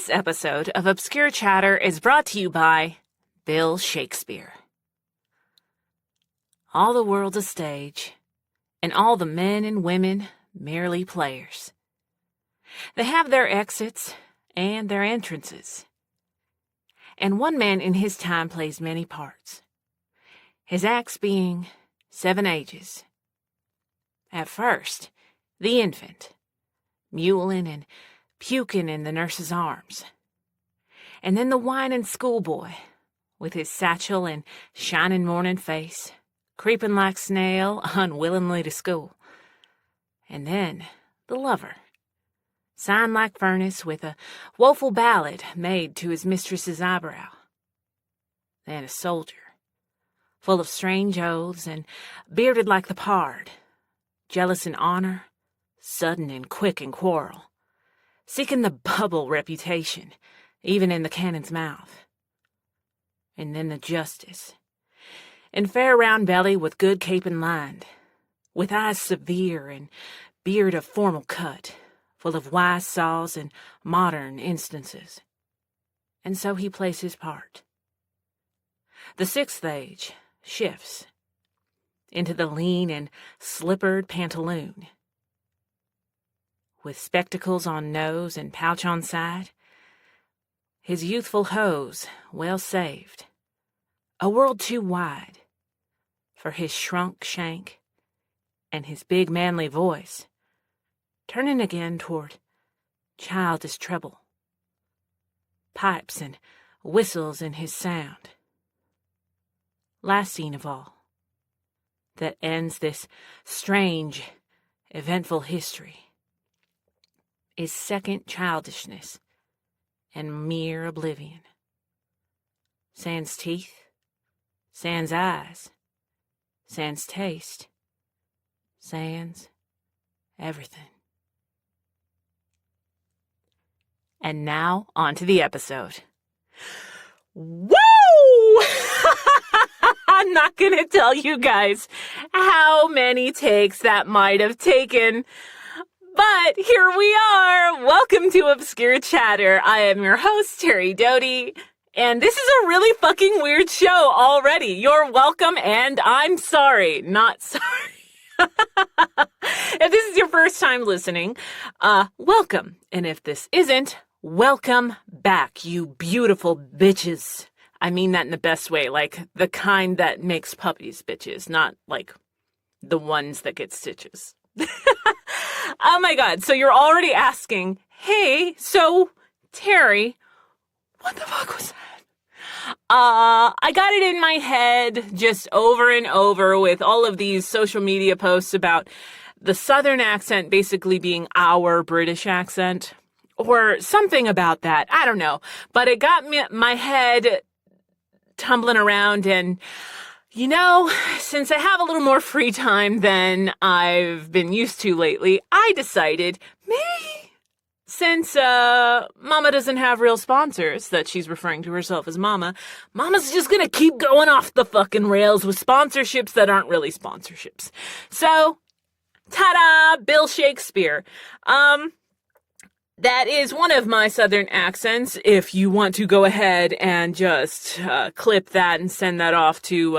This episode of Obscure Chatter is brought to you by Bill Shakespeare. All the world's a stage, and all the men and women merely players. They have their exits and their entrances. And one man in his time plays many parts, his acts being 7 ages. At first, the infant, mewling and puking in the nurse's arms. And then the whining schoolboy, with his satchel and shining morning face, creeping like snail unwillingly to school. And then the lover, sighing like furnace with a woeful ballad made to his mistress's eyebrow. Then a soldier, full of strange oaths and bearded like the pard, jealous in honor, sudden and quick in quarrel, seeking the bubble reputation, even in the cannon's mouth. And then the justice, in fair round belly with good capon lined, with eyes severe and beard of formal cut, full of wise saws and modern instances. And so he plays his part. The 6th age shifts into the lean and slippered pantaloon, with spectacles on nose and pouch on side, his youthful hose well saved, a world too wide for his shrunk shank and his big manly voice, turning again toward childish treble, pipes and whistles in his sound. Last scene of all, that ends this strange, eventful history, is second childishness and mere oblivion. Sans teeth, sans eyes, sans taste, sans everything. And now, on to the episode. Woo! I'm not going to tell you guys how many takes that might have taken, but here we are. Welcome to Obscure Chatter. I am your host, Terri Doty, and this is a really fucking weird show already. You're welcome, and I'm sorry. Not sorry. If this is your first time listening, welcome. And if this isn't, welcome back, you beautiful bitches. I mean that in the best way, like the kind that makes puppies bitches, not like the ones that get stitches. Oh my God. So you're already asking, hey, so Terri, what the fuck was that? I got it in my head just over and over with all of these social media posts about the Southern accent basically being our British accent or something about that. I don't know, but it got my head tumbling around, and you know, since I have a little more free time than I've been used to lately, I decided maybe since Mama doesn't have real sponsors, that she's referring to herself as Mama's just gonna keep going off the fucking rails with sponsorships that aren't really sponsorships. So, ta-da, Bill Shakespeare. That is one of my Southern accents. If you want to go ahead and just clip that and send that off to,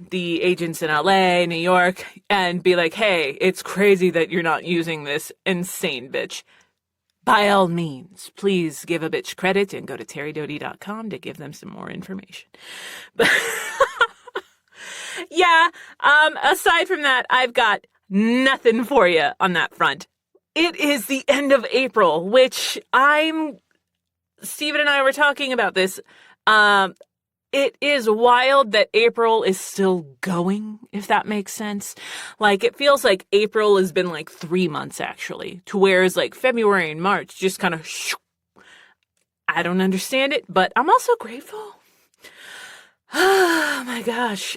the agents in LA, New York, and be like, hey, it's crazy that you're not using this insane bitch. By all means, please give a bitch credit and go to terridoty.com to give them some more information. But yeah, aside from that, I've got nothing for you on that front. It is the end of April, which Steven and I were talking about this. It is wild that April is still going, if that makes sense. Like, it feels like April has been like 3 months, actually, to whereas like February and March just kind of, I don't understand it, but I'm also grateful. Oh my gosh.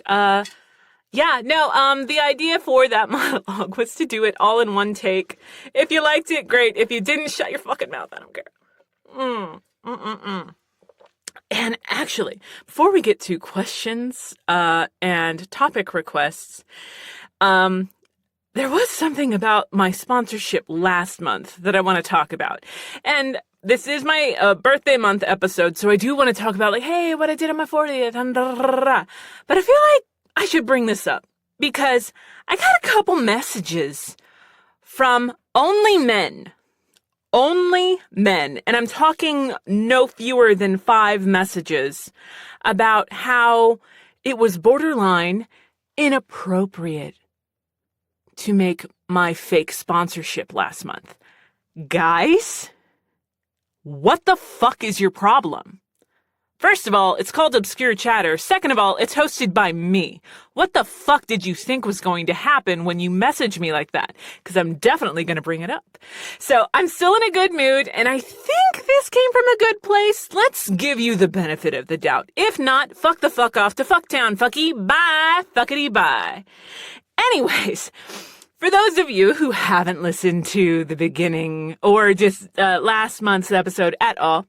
The idea for that monologue was to do it all in one take. If you liked it, great. If you didn't, shut your fucking mouth. I don't care. And actually, before we get to questions and topic requests, there was something about my sponsorship last month that I want to talk about. And this is my birthday month episode, so I do want to talk about, like, hey, what I did on my 40th. But I feel like I should bring this up because I got a couple messages from only men. Only men. And I'm talking no fewer than 5 messages about how it was borderline inappropriate to make my fake sponsorship last month. Guys, what the fuck is your problem? First of all, it's called Obscure Chatter. Second of all, it's hosted by me. What the fuck did you think was going to happen when you messaged me like that? Because I'm definitely going to bring it up. So I'm still in a good mood, and I think this came from a good place. Let's give you the benefit of the doubt. If not, fuck the fuck off to Fucktown, fucky. Bye. Fuckity bye. Anyways, for those of you who haven't listened to the beginning or just last month's episode at all,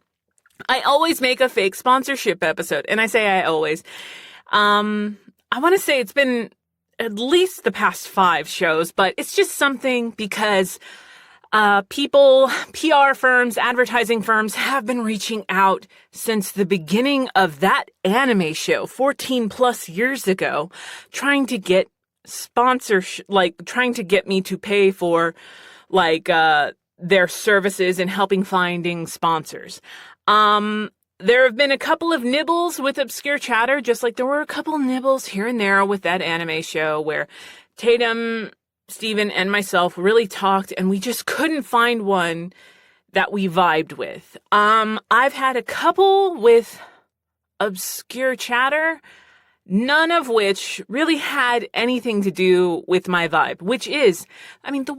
I always make a fake sponsorship episode. And I say I always. I want to say it's been at least the past 5 shows, but it's just something because people, PR firms, advertising firms have been reaching out since the beginning of that anime show 14 plus years ago, trying to get trying to get me to pay for their services and helping finding sponsors. There have been a couple of nibbles with Obscure Chatter, just like there were a couple nibbles here and there with that anime show where Tatum, Steven, and myself really talked and we just couldn't find one that we vibed with. I've had a couple with Obscure Chatter, none of which really had anything to do with my vibe, which is, the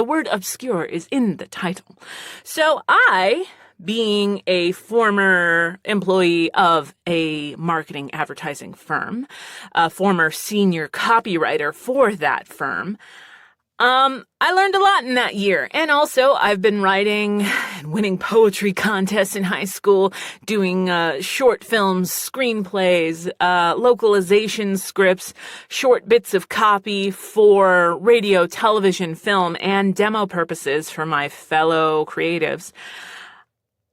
word obscure is in the title. So I, being a former employee of a marketing advertising firm, a former senior copywriter for that firm, I learned a lot in that year. And also I've been writing and winning poetry contests in high school, doing short films, screenplays, localization scripts, short bits of copy for radio, television, film, and demo purposes for my fellow creatives.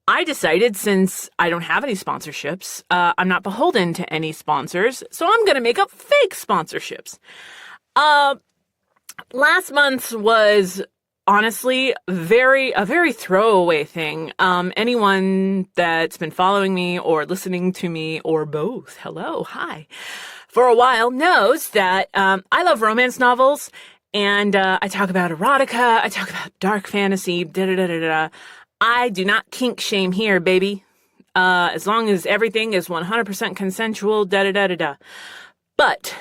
I decided, since I don't have any sponsorships, I'm not beholden to any sponsors, so I'm going to make up fake sponsorships. Last month's was honestly a very throwaway thing. Anyone that's been following me or listening to me or both, hello, hi, for a while knows that I love romance novels, and I talk about erotica, I talk about dark fantasy, da-da-da-da-da. I do not kink shame here, baby. As long as everything is 100% consensual, da-da-da-da-da. But,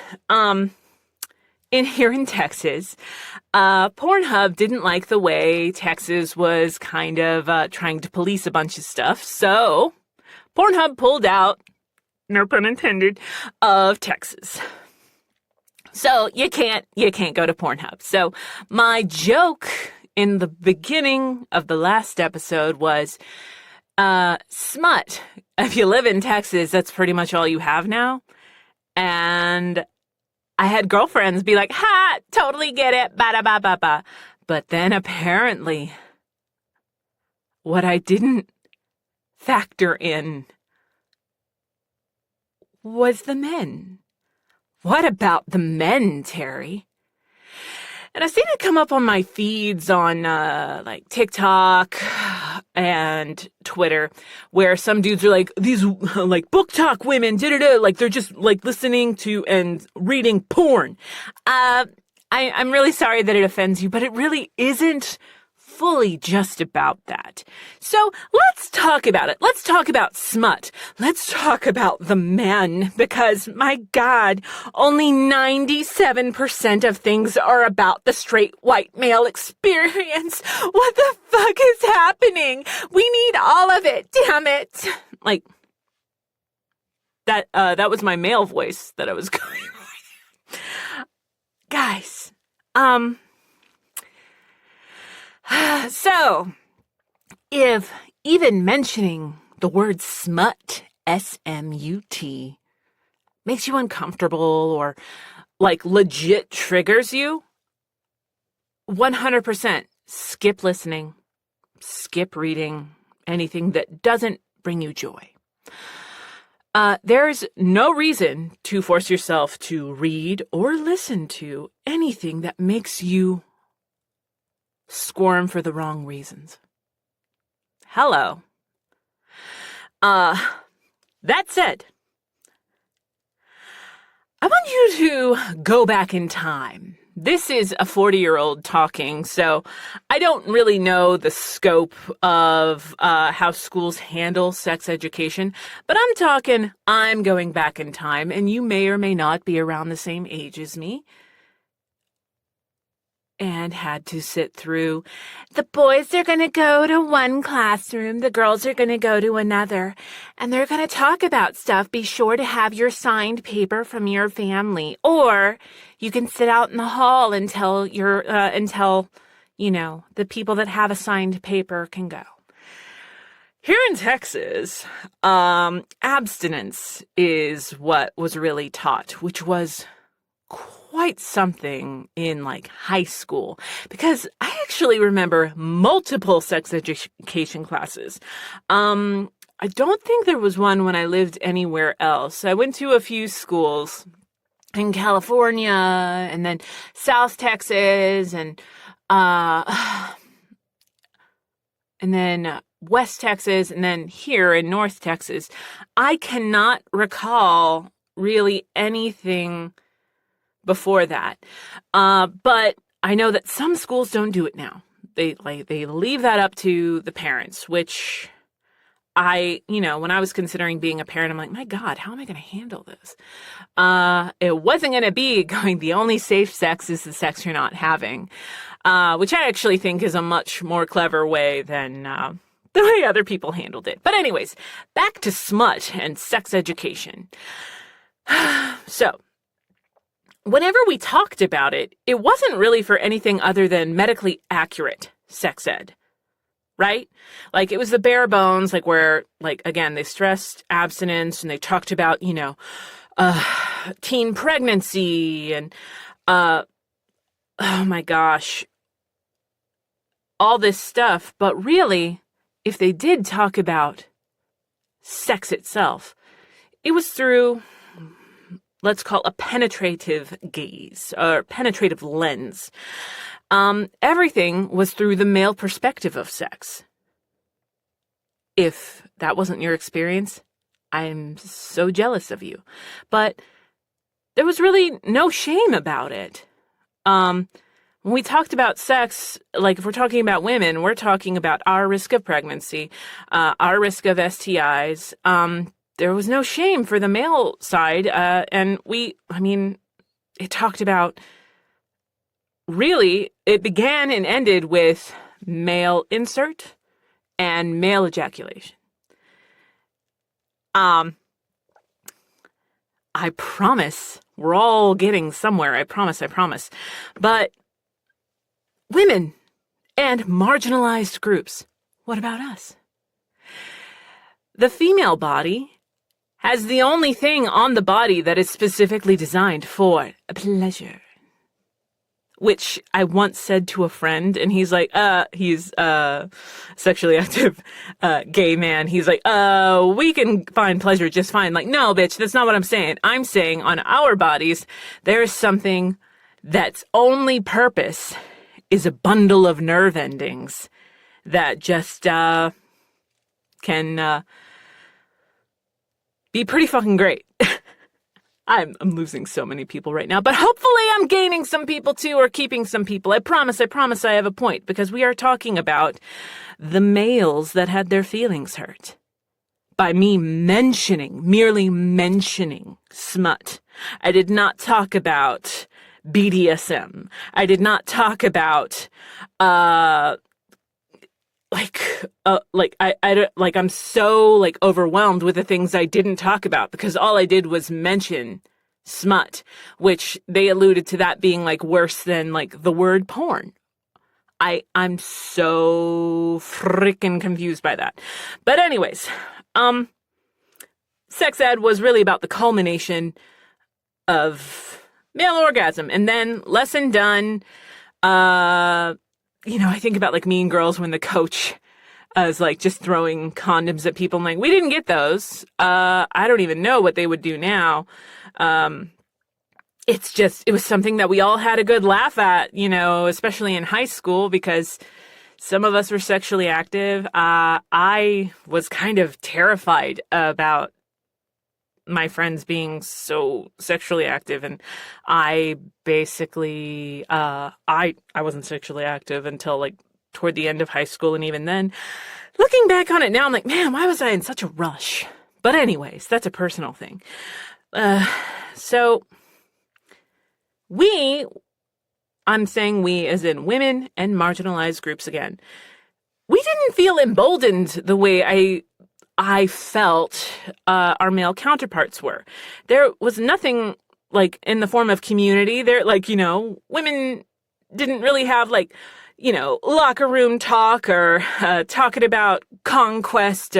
here in Texas, Pornhub didn't like the way Texas was kind of trying to police a bunch of stuff. So Pornhub pulled out, no pun intended, of Texas. So you can't go to Pornhub. So my joke in the beginning of the last episode was, smut. If you live in Texas, that's pretty much all you have now. And I had girlfriends be like, ha, totally get it, ba-da-ba-ba-ba. But then apparently, what I didn't factor in was the men. What about the men, Terry? And I've seen it come up on my feeds on TikTok and Twitter, where some dudes are like, these like book talk women, like they're just like listening to and reading porn. I'm really sorry that it offends you, but it really isn't fully just about that. So let's talk about it. Let's talk about smut. Let's talk about the men, because my God, only 97% of things are about the straight white male experience. What the fuck is happening? We need all of it, damn it. Like, that was my male voice that I was going with. Guys, so, if even mentioning the word smut, S-M-U-T, makes you uncomfortable or, like, legit triggers you, 100% skip listening, skip reading, anything that doesn't bring you joy. There's no reason to force yourself to read or listen to anything that makes you squirm for the wrong reasons. Hello. That said, I want you to go back in time. This is a 40-year-old talking, so I don't really know the scope of how schools handle sex education, but I'm going back in time, and you may or may not be around the same age as me, and had to sit through, the boys are going to go to one classroom, the girls are going to go to another, and they're going to talk about stuff. Be sure to have your signed paper from your family, or you can sit out in the hall until the people that have a signed paper can go. Here in Texas, abstinence is what was really taught, which was quite something in high school, because I actually remember multiple sex education classes. I don't think there was one when I lived anywhere else. I went to a few schools in California and then South Texas and then West Texas and then here in North Texas. I cannot recall really anything before that. But I know that some schools don't do it now. They leave that up to the parents, which when I was considering being a parent, I'm like, my God, how am I going to handle this? It wasn't going to be the only safe sex is the sex you're not having, which I actually think is a much more clever way than the way other people handled it. But anyways, back to smut and sex education. So, whenever we talked about it, it wasn't really for anything other than medically accurate sex ed, right? It was the bare bones, where, again, they stressed abstinence and they talked about, teen pregnancy and, oh my gosh, all this stuff. But really, if they did talk about sex itself, it was through, let's call a penetrative gaze or penetrative lens. Everything was through the male perspective of sex. If that wasn't your experience, I'm so jealous of you. But there was really no shame about it. When we talked about sex, if we're talking about women, we're talking about our risk of pregnancy, our risk of STIs, there was no shame for the male side. And it talked about, really, it began and ended with male insert and male ejaculation. I promise, we're all getting somewhere. I promise. But women and marginalized groups, what about us? The female body has the only thing on the body that is specifically designed for pleasure. Which I once said to a friend, and he's like, he's sexually active gay man. He's like, we can find pleasure just fine. No, bitch, that's not what I'm saying. I'm saying on our bodies, there is something that's only purpose is a bundle of nerve endings that just can be pretty fucking great. I'm losing so many people right now, but hopefully I'm gaining some people too, or keeping some people. I promise I have a point, because we are talking about the males that had their feelings hurt by me merely mentioning smut. I did not talk about BDSM. I did not talk about, I'm so overwhelmed with the things I didn't talk about, because all I did was mention smut, which they alluded to that being worse than the word porn. I'm so freaking confused by that. But anyways, sex ed was really about the culmination of male orgasm, and then lesson done. I think about like Mean Girls when the coach is like just throwing condoms at people. I'm like, we didn't get those. I don't even know what they would do now. It was something that we all had a good laugh at, especially in high school because some of us were sexually active. I was kind of terrified about my friends being so sexually active, and I basically, I wasn't sexually active until like toward the end of high school, and even then, looking back on it now, I'm like, man, why was I in such a rush? But anyways, that's a personal thing. So I'm saying we as in women and marginalized groups again, we didn't feel emboldened the way I felt our male counterparts were. There was nothing like in the form of community. There, women didn't really have locker room talk or talking about conquest,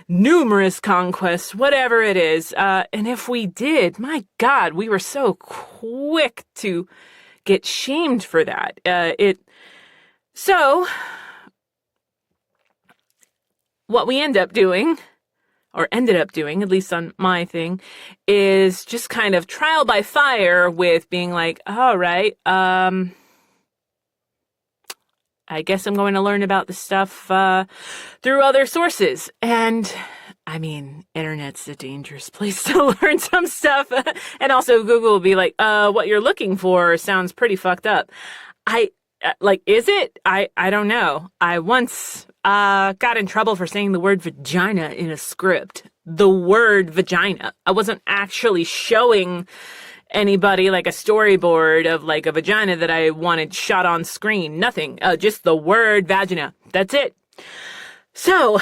numerous conquests, whatever it is. And if we did, my God, we were so quick to get shamed for that. So what we ended up doing, at least on my thing, is just kind of trial by fire with being like, all right, I guess I'm going to learn about this stuff through other sources. And I mean, internet's a dangerous place to learn some stuff. And also Google will be like, what you're looking for sounds pretty fucked up. Is it? I don't know. I once got in trouble for saying the word vagina in a script. The word vagina. I wasn't actually showing anybody like a storyboard of like a vagina that I wanted shot on screen. Nothing. Just the word vagina. That's it. So,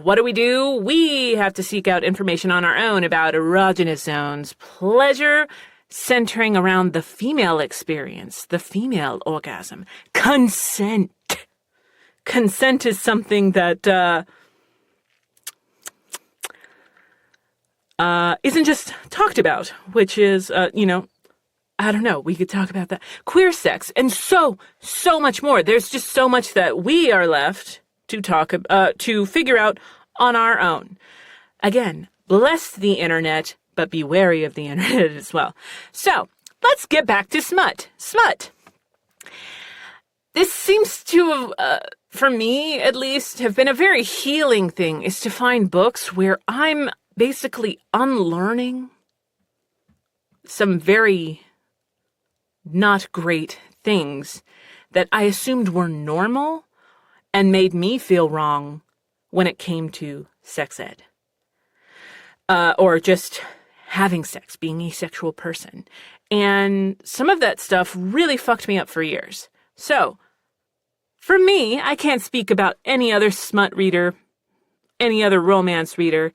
what do? We have to seek out information on our own about erogenous zones, pleasure centering around the female experience, the female orgasm, consent. Consent is something that isn't just talked about, which is, I don't know, we could talk about that. Queer sex, and so much more. There's just so much that we are left to to figure out on our own. Again, bless the internet, but be wary of the internet as well. So, let's get back to smut. Smut. This seems to have, for me at least, have been a very healing thing, is to find books where I'm basically unlearning some very not great things that I assumed were normal and made me feel wrong when it came to sex ed. Or just having sex, being a sexual person. And some of that stuff really fucked me up for years. So, for me, I can't speak about any other smut reader, any other romance reader.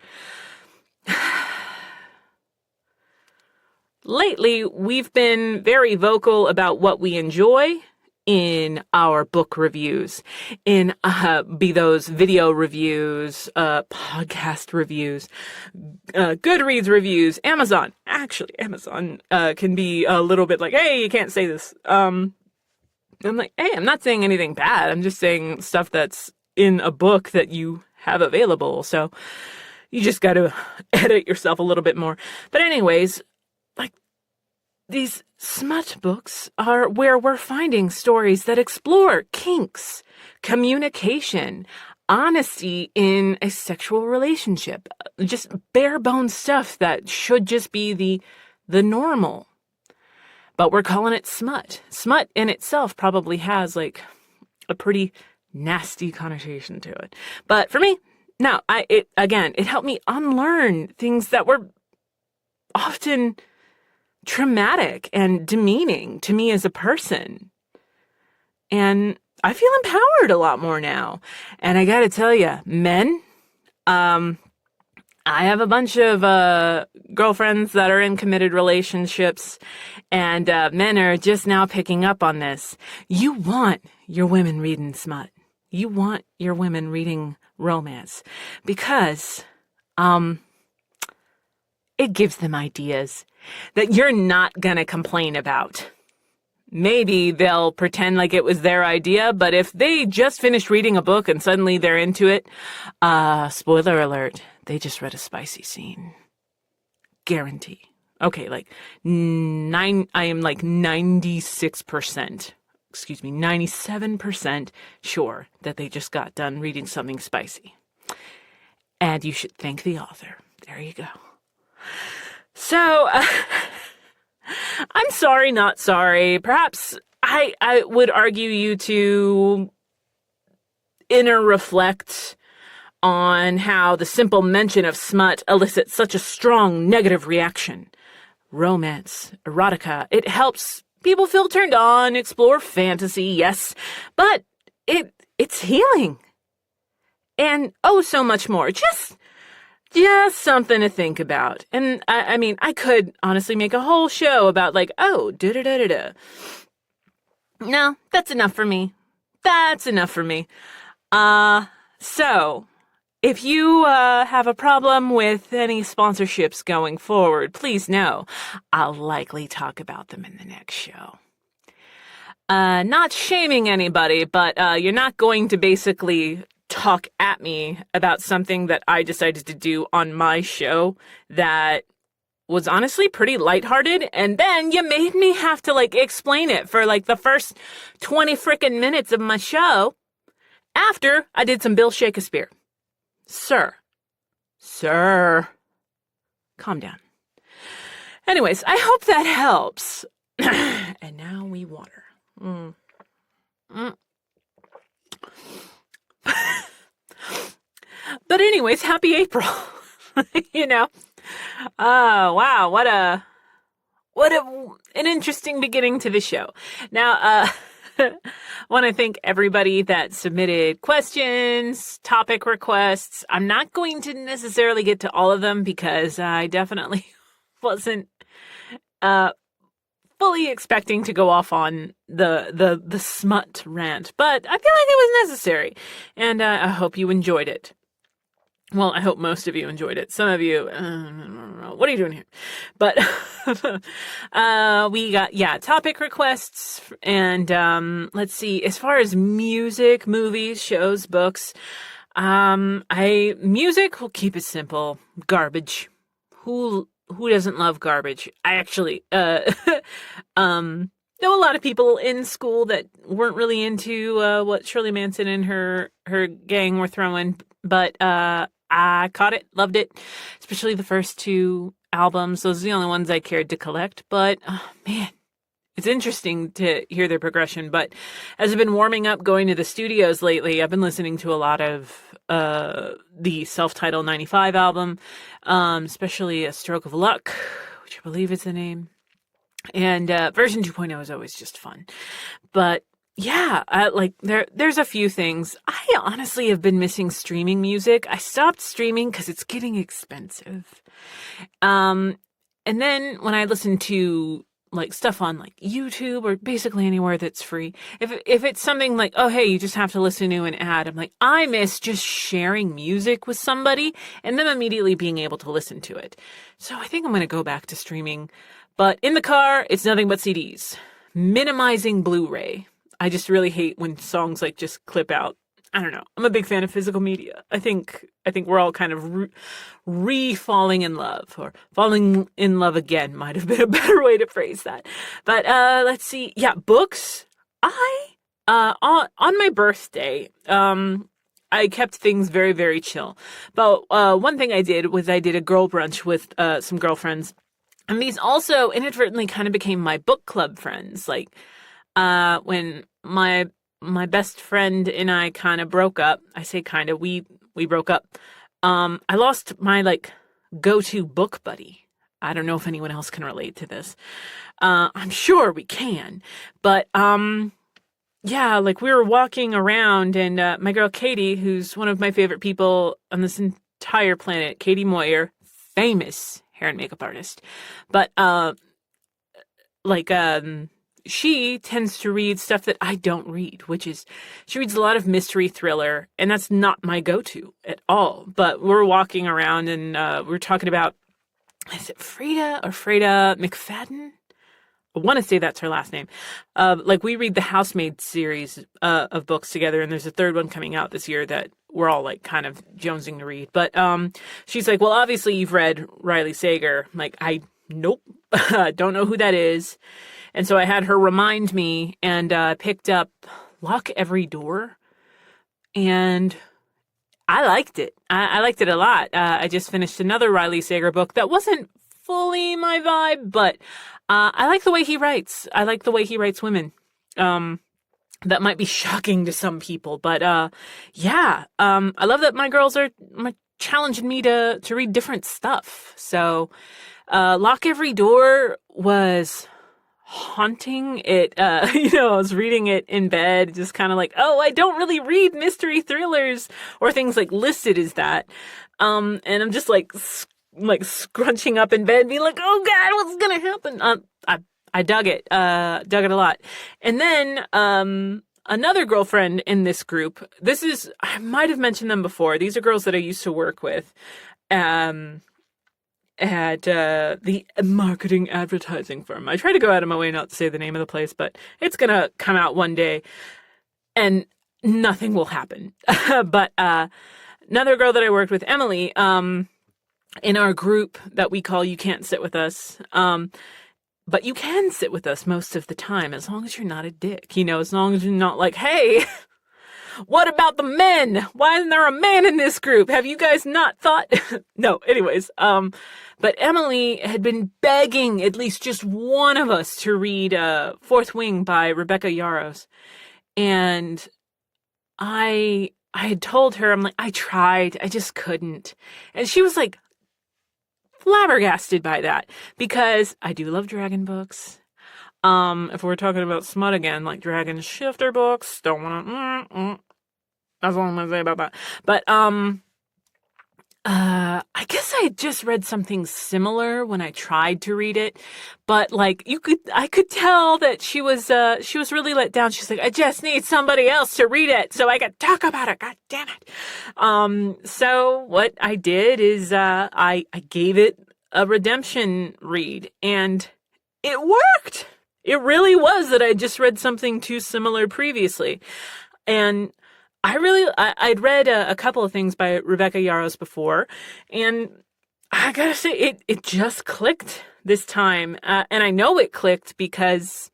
Lately, we've been very vocal about what we enjoy in our book reviews, in be those video reviews, podcast reviews, Goodreads reviews, Amazon. Actually, Amazon can be a little bit like, hey, you can't say this. I'm like, hey, I'm not saying anything bad. I'm just saying stuff that's in a book that you have available. So you just got to edit yourself a little bit more. But anyways, like, these smut books are where we're finding stories that explore kinks, communication, honesty in a sexual relationship. Just bare bones stuff that should just be the normal. But we're calling it smut. Smut in itself probably has like a pretty nasty connotation to it. But for me, no, it helped me unlearn things that were often traumatic and demeaning to me as a person. And I feel empowered a lot more now. And I gotta tell you, men, I have a bunch of girlfriends that are in committed relationships, and men are just now picking up on this. You want your women reading smut. You want your women reading romance because it gives them ideas that you're not gonna complain about. maybe they'll pretend like it was their idea, but if they just finished reading a book and suddenly they're into it, spoiler alert, they just read a spicy scene. Guarantee. Okay, I am like 97% sure that they just got done reading something spicy. And you should thank the author. There you go. So, I'm sorry, not sorry. Perhaps I would argue you to inner reflect on how the simple mention of smut elicits such a strong negative reaction. Romance, erotica, it helps people feel turned on, explore fantasy, yes, but it's healing. And oh, so much more. Just something to think about. And I mean, I could honestly make a whole show about like, oh, da-da-da-da-da. No, that's enough for me. So, if you have a problem with any sponsorships going forward, please know I'll likely talk about them in the next show. Not shaming anybody, but you're not going to basically talk at me about something that I decided to do on my show that was honestly pretty lighthearted, and then you made me have to like explain it for like the first 20 frickin' minutes of my show after I did some Bill Shakespeare. Sir, calm down. Anyways, I hope that helps. And now we water. But anyways, happy April. You know. Oh, wow, what an interesting beginning to the show. Now, want to thank everybody that submitted questions, topic requests. I'm not going to necessarily get to all of them because I definitely wasn't fully expecting to go off on the smut rant, but I feel like it was necessary, and I hope you enjoyed it. Well, I hope most of you enjoyed it. Some of you, what are you doing here? But we got, topic requests. And let's see, as far as music, movies, shows, books, music, we'll keep it simple. Garbage. Who doesn't love garbage? I actually know a lot of people in school that weren't really into what Shirley Manson and her gang were throwing, but I caught it, loved it, especially the first two albums. Those are the only ones I cared to collect, but man, it's interesting to hear their progression. But as I've been warming up going to the studios lately, I've been listening to a lot of the self-titled 95 album, especially A Stroke of Luck, which I believe is the name. And version 2.0 is always just fun. But yeah, there's a few things. I honestly have been missing streaming music. I stopped streaming because it's getting expensive. And then when I listen to like stuff on like YouTube or basically anywhere that's free, if it's something like, oh hey, you just have to listen to an ad, I'm like, I miss just sharing music with somebody and then immediately being able to listen to it. So I think I'm going to go back to streaming. But in the car, it's nothing but CDs. Minimizing Blu-ray. I just really hate when songs like just clip out. I don't know. I'm a big fan of physical media. I think we're all kind of re-falling in love, or falling in love again might have been a better way to phrase that. But let's see. Yeah, books. On my birthday, I kept things very, very chill. But one thing I did was I did a girl brunch with some girlfriends. And these also inadvertently kind of became my book club friends. Like, when my best friend and I kind of broke up, I say kind of, we broke up. I lost my like go-to book buddy. I don't know if anyone else can relate to this. I'm sure we can, but, yeah, like we were walking around and, my girl Katie, who's one of my favorite people on this entire planet, Katie Moyer, famous hair and makeup artist, but, she tends to read stuff that I don't read, which is, she reads a lot of mystery thriller, and that's not my go-to at all. But we're walking around and we're talking about, is it Freda McFadden? I want to say that's her last name. Like we read the Housemaid series of books together, and there's a third one coming out this year that we're all like kind of jonesing to read. But she's like, well, obviously you've read Riley Sager. I'm like, nope, don't know who that is. And so I had her remind me, and picked up Lock Every Door, and I liked it. I liked it a lot. I just finished another Riley Sager book that wasn't fully my vibe, but I like the way he writes. I like the way he writes women. That might be shocking to some people, but yeah. I love that my girls are challenging me to read different stuff. So Lock Every Door was haunting. It I was reading it in bed, just kind of like, oh, I don't really read mystery thrillers or things like listed as that. And I'm just like scrunching up in bed, being like, oh God, what's gonna happen? I dug it a lot. And then another girlfriend in this group, I might have mentioned them before. These are girls that I used to work with at the marketing advertising firm. I try to go out of my way not to say the name of the place, but it's gonna come out one day and nothing will happen. But another girl that I worked with, Emily, in our group that we call You Can't Sit With Us, but you can sit with us most of the time, as long as you're not a dick, as long as you're not like, hey, what about the men? Why isn't there a man in this group? Have you guys not thought? No, anyways, but Emily had been begging at least just one of us to read Fourth Wing by Rebecca Yarros. And I had told her, I'm like, I tried, I just couldn't. And she was like, flabbergasted by that, because I do love dragon books. If we're talking about smut again, like dragon shifter books, don't want to. That's all I'm gonna say about that. But I guess I had just read something similar when I tried to read it, but like I could tell that she was really let down. She's like, I just need somebody else to read it so I could talk about it. God damn it. So what I did is I gave it a redemption read, and it worked. It really was that I just read something too similar previously, and I'd read a couple of things by Rebecca Yarros before, and I gotta say, it just clicked this time. And I know it clicked because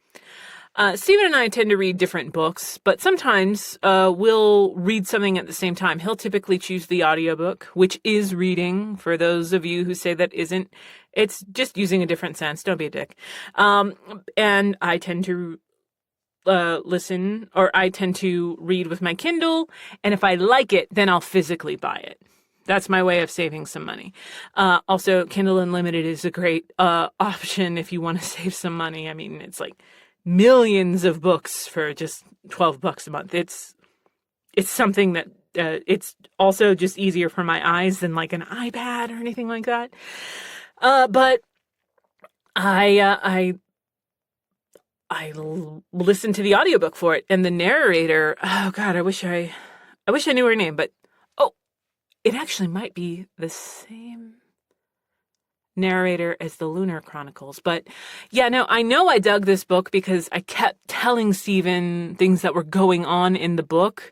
Steven and I tend to read different books, but sometimes we'll read something at the same time. He'll typically choose the audiobook, which is reading, for those of you who say that isn't. It's just using a different sense. Don't be a dick. And I tend to listen, or I tend to read with my Kindle, and if I like it, then I'll physically buy it. That's my way of saving some money. Also, Kindle Unlimited is a great option if you want to save some money. I mean, it's like millions of books for just $12 a month. It's something that it's also just easier for my eyes than like an iPad or anything like that. But I listened to the audiobook for it, and the narrator, oh God, I wish I knew her name, but it actually might be the same narrator as the Lunar Chronicles. But yeah, no, I know I dug this book because I kept telling Steven things that were going on in the book,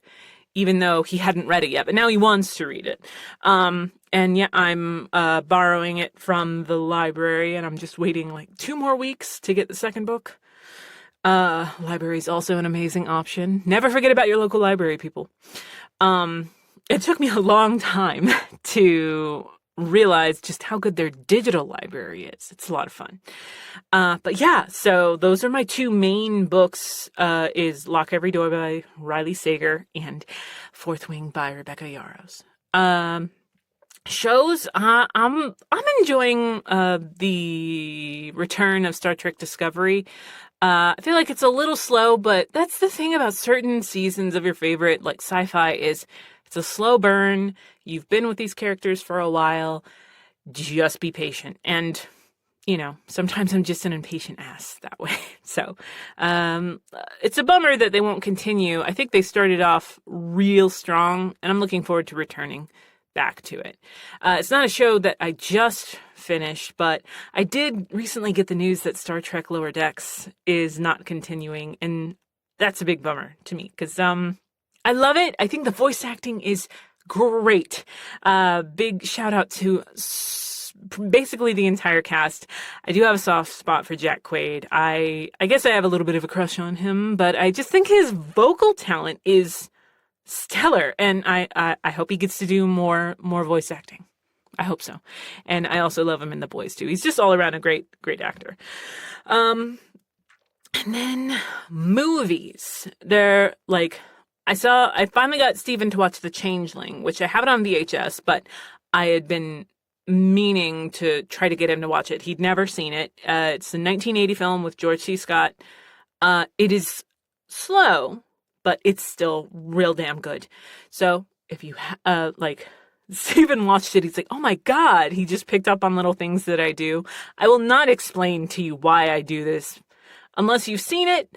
even though he hadn't read it yet, but now he wants to read it. And yeah, I'm borrowing it from the library, and I'm just waiting like 2 more weeks to get the second book. Library is also an amazing option. Never forget about your local library, people. It took me a long time to realize just how good their digital library is. It's a lot of fun. But yeah, so those are my 2 main books, is Lock Every Door by Riley Sager and Fourth Wing by Rebecca Yarros. Shows, I'm enjoying the return of Star Trek Discovery. I feel like it's a little slow, but that's the thing about certain seasons of your favorite, like sci-fi, is it's a slow burn. You've been with these characters for a while. Just be patient. And, sometimes I'm just an impatient ass that way. So, it's a bummer that they won't continue. I think they started off real strong, and I'm looking forward to returning back to it. It's not a show that I just finished, but I did recently get the news that Star Trek Lower Decks is not continuing, and that's a big bummer to me because I love it. I think the voice acting is great. Big shout out to basically the entire cast. I do have a soft spot for Jack Quaid. I guess I have a little bit of a crush on him, but I just think his vocal talent is stellar, and I hope he gets to do more voice acting. I hope so. And I also love him in The Boys too. He's just all around a great actor. And then movies. They're like, I finally got Steven to watch The Changeling, which I have it on VHS, but I had been meaning to try to get him to watch it. He'd never seen it. It's a 1980 film with George C. Scott. It is slow, but it's still real damn good. So if you Steven watched it, he's like, oh my God, he just picked up on little things that I do. I will not explain to you why I do this unless you've seen it.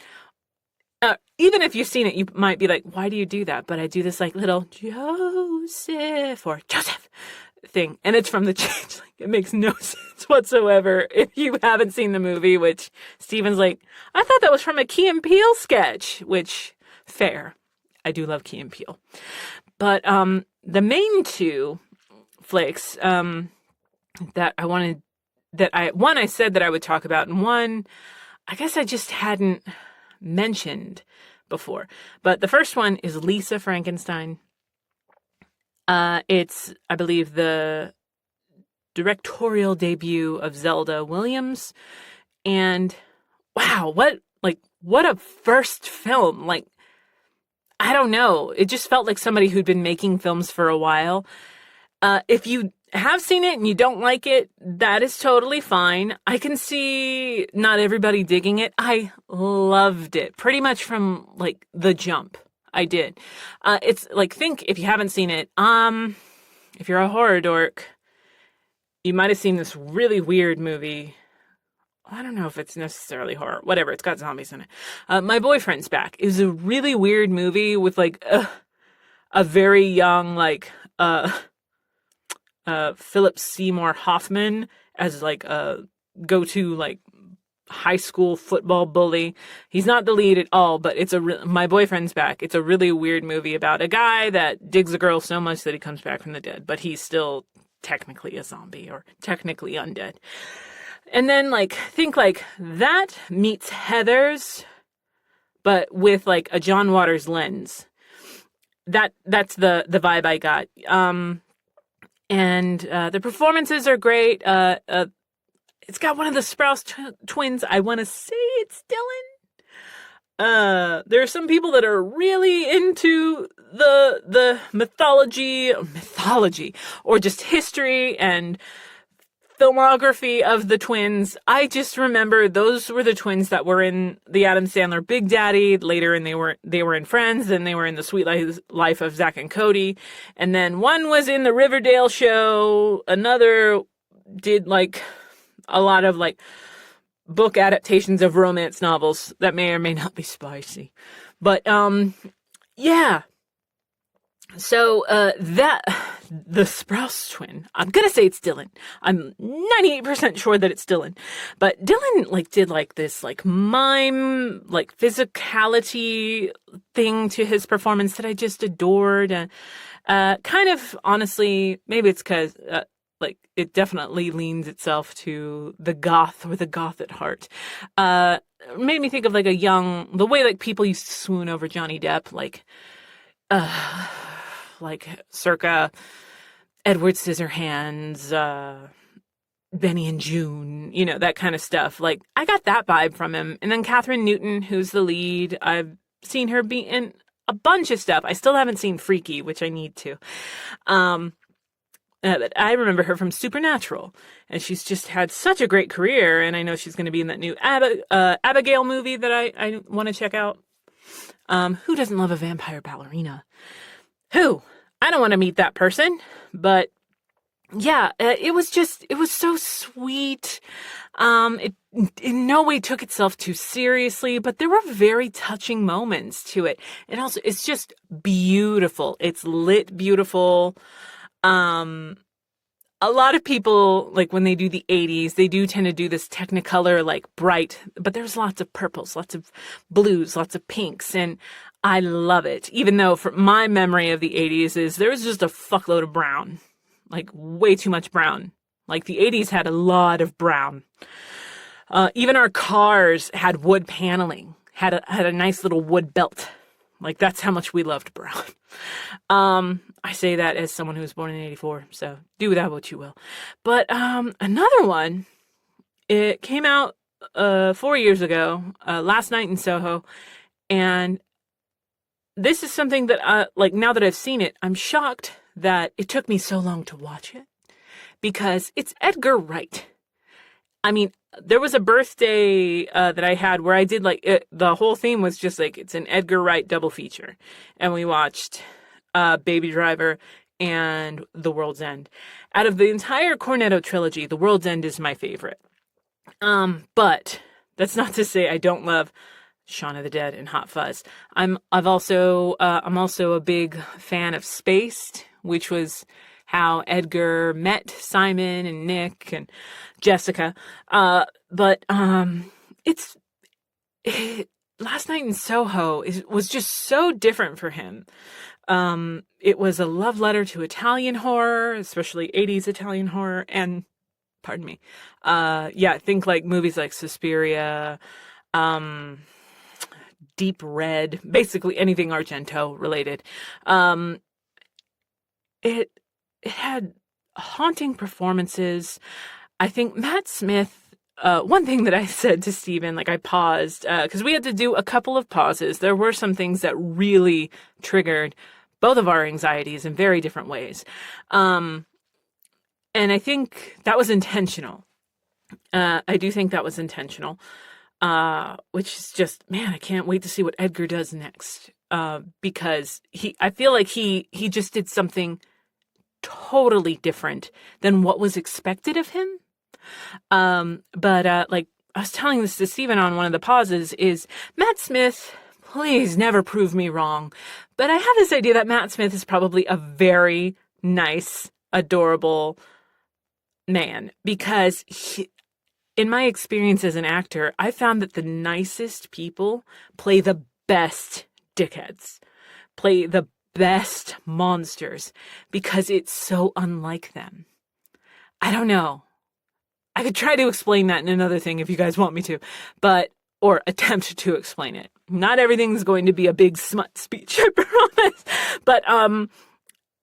Even if you've seen it, you might be like, why do you do that? But I do this like little Joseph or Joseph thing. And it's from The Changeling. It makes no sense whatsoever if you haven't seen the movie, which Steven's like, I thought that was from a Key and Peele sketch, which fair. I do love Key and Peele. But the main two flicks that I said that I would talk about, and one I guess I just hadn't mentioned before. But the first one is Lisa Frankenstein. It's, I believe, the directorial debut of Zelda Williams. And wow, what a first film. Like, I don't know. It just felt like somebody who'd been making films for a while. If you have seen it and you don't like it, that is totally fine. I can see not everybody digging it. I loved it pretty much from like the jump. I did. It's like, think if you haven't seen it, if you're a horror dork, you might have seen this really weird movie. I don't know if it's necessarily horror. Whatever, it's got zombies in it. My Boyfriend's Back. It was a really weird movie with like a very young Philip Seymour Hoffman as like a go-to like high school football bully. He's not the lead at all, but it's My Boyfriend's Back. It's a really weird movie about a guy that digs a girl so much that he comes back from the dead, but he's still technically a zombie or technically undead. And then think like that meets Heathers, but with like a John Waters lens. That's the vibe I got. And the performances are great. It's got one of the Sprouse twins. I want to say it's Dylan. There are some people that are really into the mythology or just history and filmography of the twins. I just remember those were the twins that were in the Adam Sandler Big Daddy later, and they were in Friends, then they were in The Sweet Life of Zack and Cody, and then one was in the Riverdale show, another did like a lot of like book adaptations of romance novels that may or may not be spicy. But yeah. So the Sprouse twin, I'm gonna say it's Dylan. I'm 98% sure that it's Dylan. But Dylan did this mime physicality thing to his performance that I just adored. Kind of honestly, maybe it's because it definitely leans itself to the goth or the goth at heart. Made me think of the way people used to swoon over Johnny Depp, circa Edward Scissorhands, Benny and June, that kind of stuff. I got that vibe from him. And then Catherine Newton, who's the lead, I've seen her be in a bunch of stuff. I still haven't seen Freaky, which I need to. But I remember her from Supernatural, and she's just had such a great career, and I know she's going to be in that new Abigail movie that I want to check out. Who doesn't love a vampire ballerina? Who? I don't want to meet that person, but yeah, it was so sweet. It in no way took itself too seriously, but there were very touching moments to it. And also, it's just beautiful. It's lit beautiful. A lot of people, like when they do the 80s, they do tend to do this Technicolor, like bright, but there's lots of purples, lots of blues, lots of pinks, and I love it. Even though for my memory of the 80s is there was just a fuckload of brown, like way too much brown. Like the 80s had a lot of brown. Even our cars had wood paneling, had a nice little wood belt. Like that's how much we loved brown. I say that as someone who was born in 84, so do with that what you will. But another one, it came out 4 years ago, last night in Soho, and this is something that, like now that I've seen it, I'm shocked that it took me so long to watch it, because it's Edgar Wright. I mean, there was a birthday that I had where I did the whole theme was just like, it's an Edgar Wright double feature. And we watched Baby Driver and The World's End. Out of the entire Cornetto trilogy, The World's End is my favorite. But that's not to say I don't love Shaun of the Dead and Hot Fuzz. I'm also a big fan of Spaced, which was how Edgar met Simon and Nick and Jessica. But Last Night in Soho was just so different for him. It was a love letter to Italian horror, especially 80s Italian horror. And, pardon me. Think like movies like Suspiria, Deep Red, basically anything Argento related. It had haunting performances. I think Matt Smith, one thing that I said to Steven, like I paused, because we had to do a couple of pauses. There were some things that really triggered both of our anxieties in very different ways. And I think that was intentional. I do think that was intentional, which is just, man, I can't wait to see what Edgar does next. Because I feel like he just did something totally different than what was expected of him. Like I was telling this to Steven on one of the pauses is Matt Smith, please never prove me wrong. But I have this idea that Matt Smith is probably a very nice, adorable man because in my experience as an actor, I found that the nicest people play the best dickheads, play the best monsters because it's so unlike them. I don't know. I could try to explain that in another thing if you guys want me to, or attempt to explain it. Not everything's going to be a big smut speech, I promise. But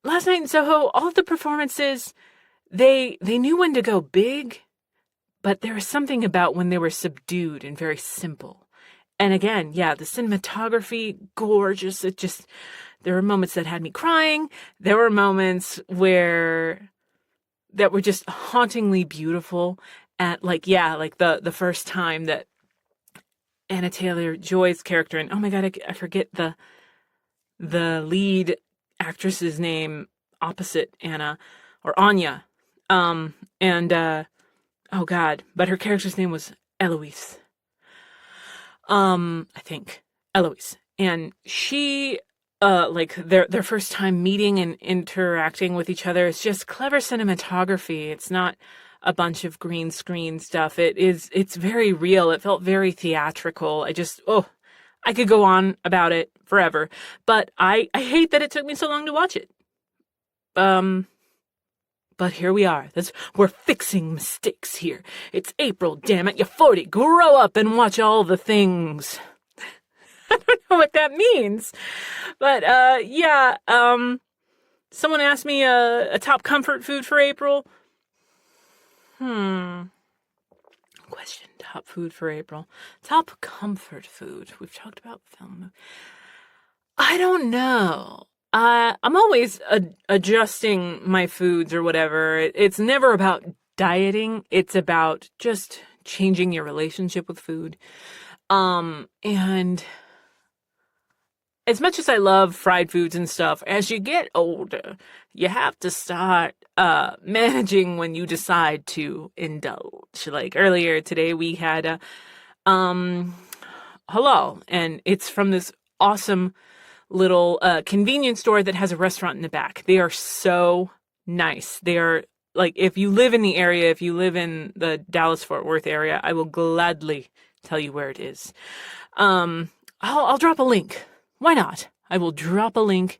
Last Night in Soho, all of the performances, they knew when to go big, but there was something about when they were subdued and very simple. And again, the cinematography, gorgeous. There were moments that had me crying. There were moments that were just hauntingly beautiful. At the first time that Anna Taylor-Joy's character, and oh my God, I forget the lead actress's name opposite Anna, or Anya. Oh God, but her character's name was Eloise. I think Eloise, and she, their first time meeting and interacting with each other. It's just clever cinematography. It's not a bunch of green screen stuff. It's very real. It felt very theatrical. I could go on about it forever, but I hate that it took me so long to watch it. But here we are. We're fixing mistakes here. It's April, damn it. You're 40. Grow up and watch all the things. I don't know what that means. But, someone asked me a top comfort food for April. Question, top food for April. Top comfort food. We've talked about film. I don't know. I'm always adjusting my foods or whatever. It's never about dieting. It's about just changing your relationship with food. And as much as I love fried foods and stuff, as you get older, you have to start managing when you decide to indulge. Like earlier today, we had halal, and it's from this awesome little convenience store that has a restaurant in the back. They are so nice. They are, like, if you live in the area, if you live in the Dallas-Fort Worth area, I will gladly tell you where it is. I'll drop a link. Why not? I will drop a link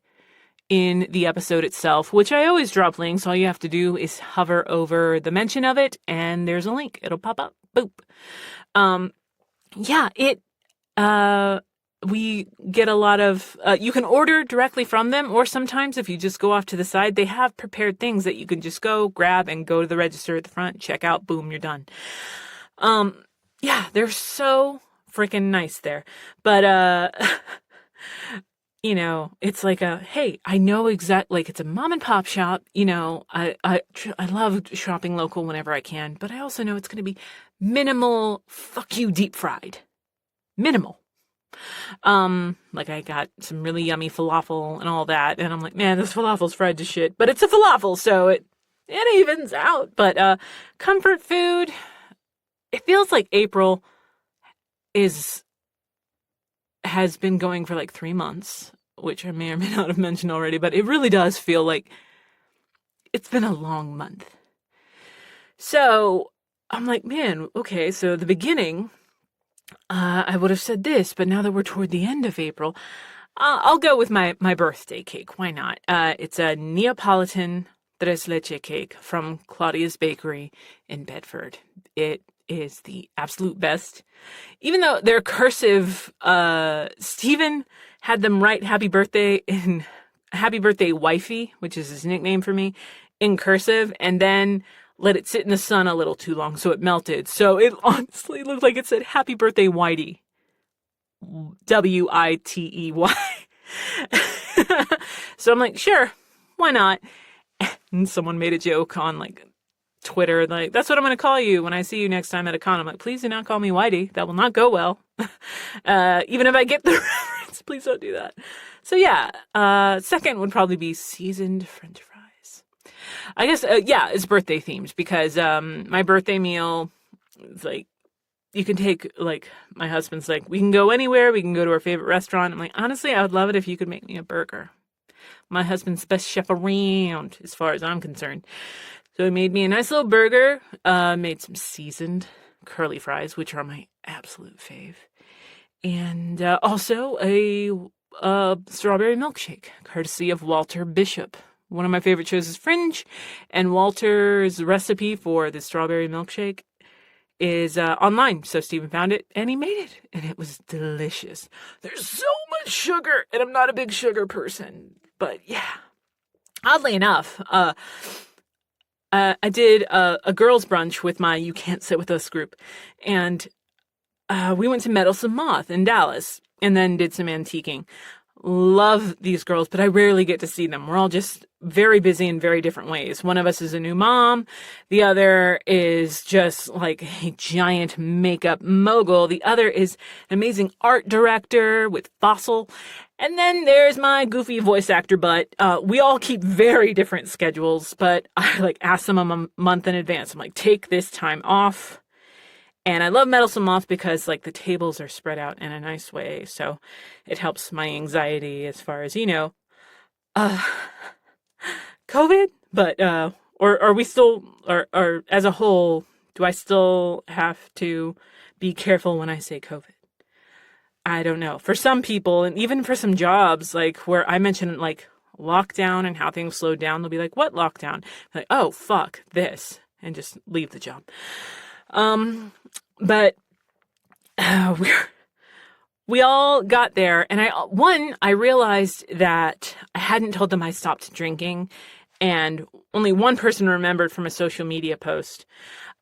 in the episode itself, which I always drop links. All you have to do is hover over the mention of it, and there's a link. It'll pop up. Boop. We get a lot of, you can order directly from them, or sometimes if you just go off to the side, they have prepared things that you can just go grab and go to the register at the front, check out, boom, you're done. They're so freaking nice there. But, it's like hey, I know like it's a mom and pop shop. I love shopping local whenever I can, but I also know it's going to be minimal, fuck you, deep fried. Minimal. Like I got some really yummy falafel and all that, and I'm like, man, this falafel's fried to shit, but it's a falafel, so it evens out. But, comfort food, it feels like April has been going for like 3 months, which I may or may not have mentioned already, but it really does feel like it's been a long month. So I'm like, man, okay, so the beginning, I would have said this, but now that we're toward the end of April, I'll go with my birthday cake. Why not? It's a Neapolitan tres leche cake from Claudia's Bakery in Bedford. It is the absolute best. Even though they're cursive, Steven had them write happy birthday wifey, which is his nickname for me, in cursive, and then let it sit in the sun a little too long so it melted. So it honestly looked like it said happy birthday Whitey. Witey. So I'm like, sure, why not? And someone made a joke on like Twitter, like, that's what I'm going to call you when I see you next time at a con. I'm like, please do not call me Whitey. That will not go well. Even if I get the reference, please don't do that. So yeah, second would probably be seasoned French fries. I guess, it's birthday themed because, my birthday meal is like, you can take, like, my husband's like, we can go anywhere. We can go to our favorite restaurant. I'm like, honestly, I would love it if you could make me a burger. My husband's the best chef around as far as I'm concerned. So he made me a nice little burger, made some seasoned curly fries, which are my absolute fave. And also a strawberry milkshake, courtesy of Walter Bishop. One of my favorite shows is Fringe, and Walter's recipe for the strawberry milkshake is online. So Steven found it, and he made it, and it was delicious. There's so much sugar, and I'm not a big sugar person, but yeah. Oddly enough, I did a girls' brunch with my You Can't Sit With Us group, and we went to Meddlesome Moth in Dallas, and then did some antiquing. Love these girls, but I rarely get to see them. We're all just very busy in very different ways. One of us is a new mom. The other is just like a giant makeup mogul. The other is an amazing art director with Fossil. And then there's my goofy voice actor butt. We all keep very different schedules, but I like ask them a month in advance. I'm like, take this time off. And I love Meddlesome Moth because like the tables are spread out in a nice way. So it helps my anxiety as far as, COVID, but, or are we still, or as a whole, do I still have to be careful when I say COVID? I don't know. For some people, and even for some jobs, like where I mention like lockdown and how things slowed down, they'll be like, what lockdown? I'm like, oh, fuck this, and just leave the job. But we all got there, and I realized that I hadn't told them I stopped drinking, and only one person remembered from a social media post.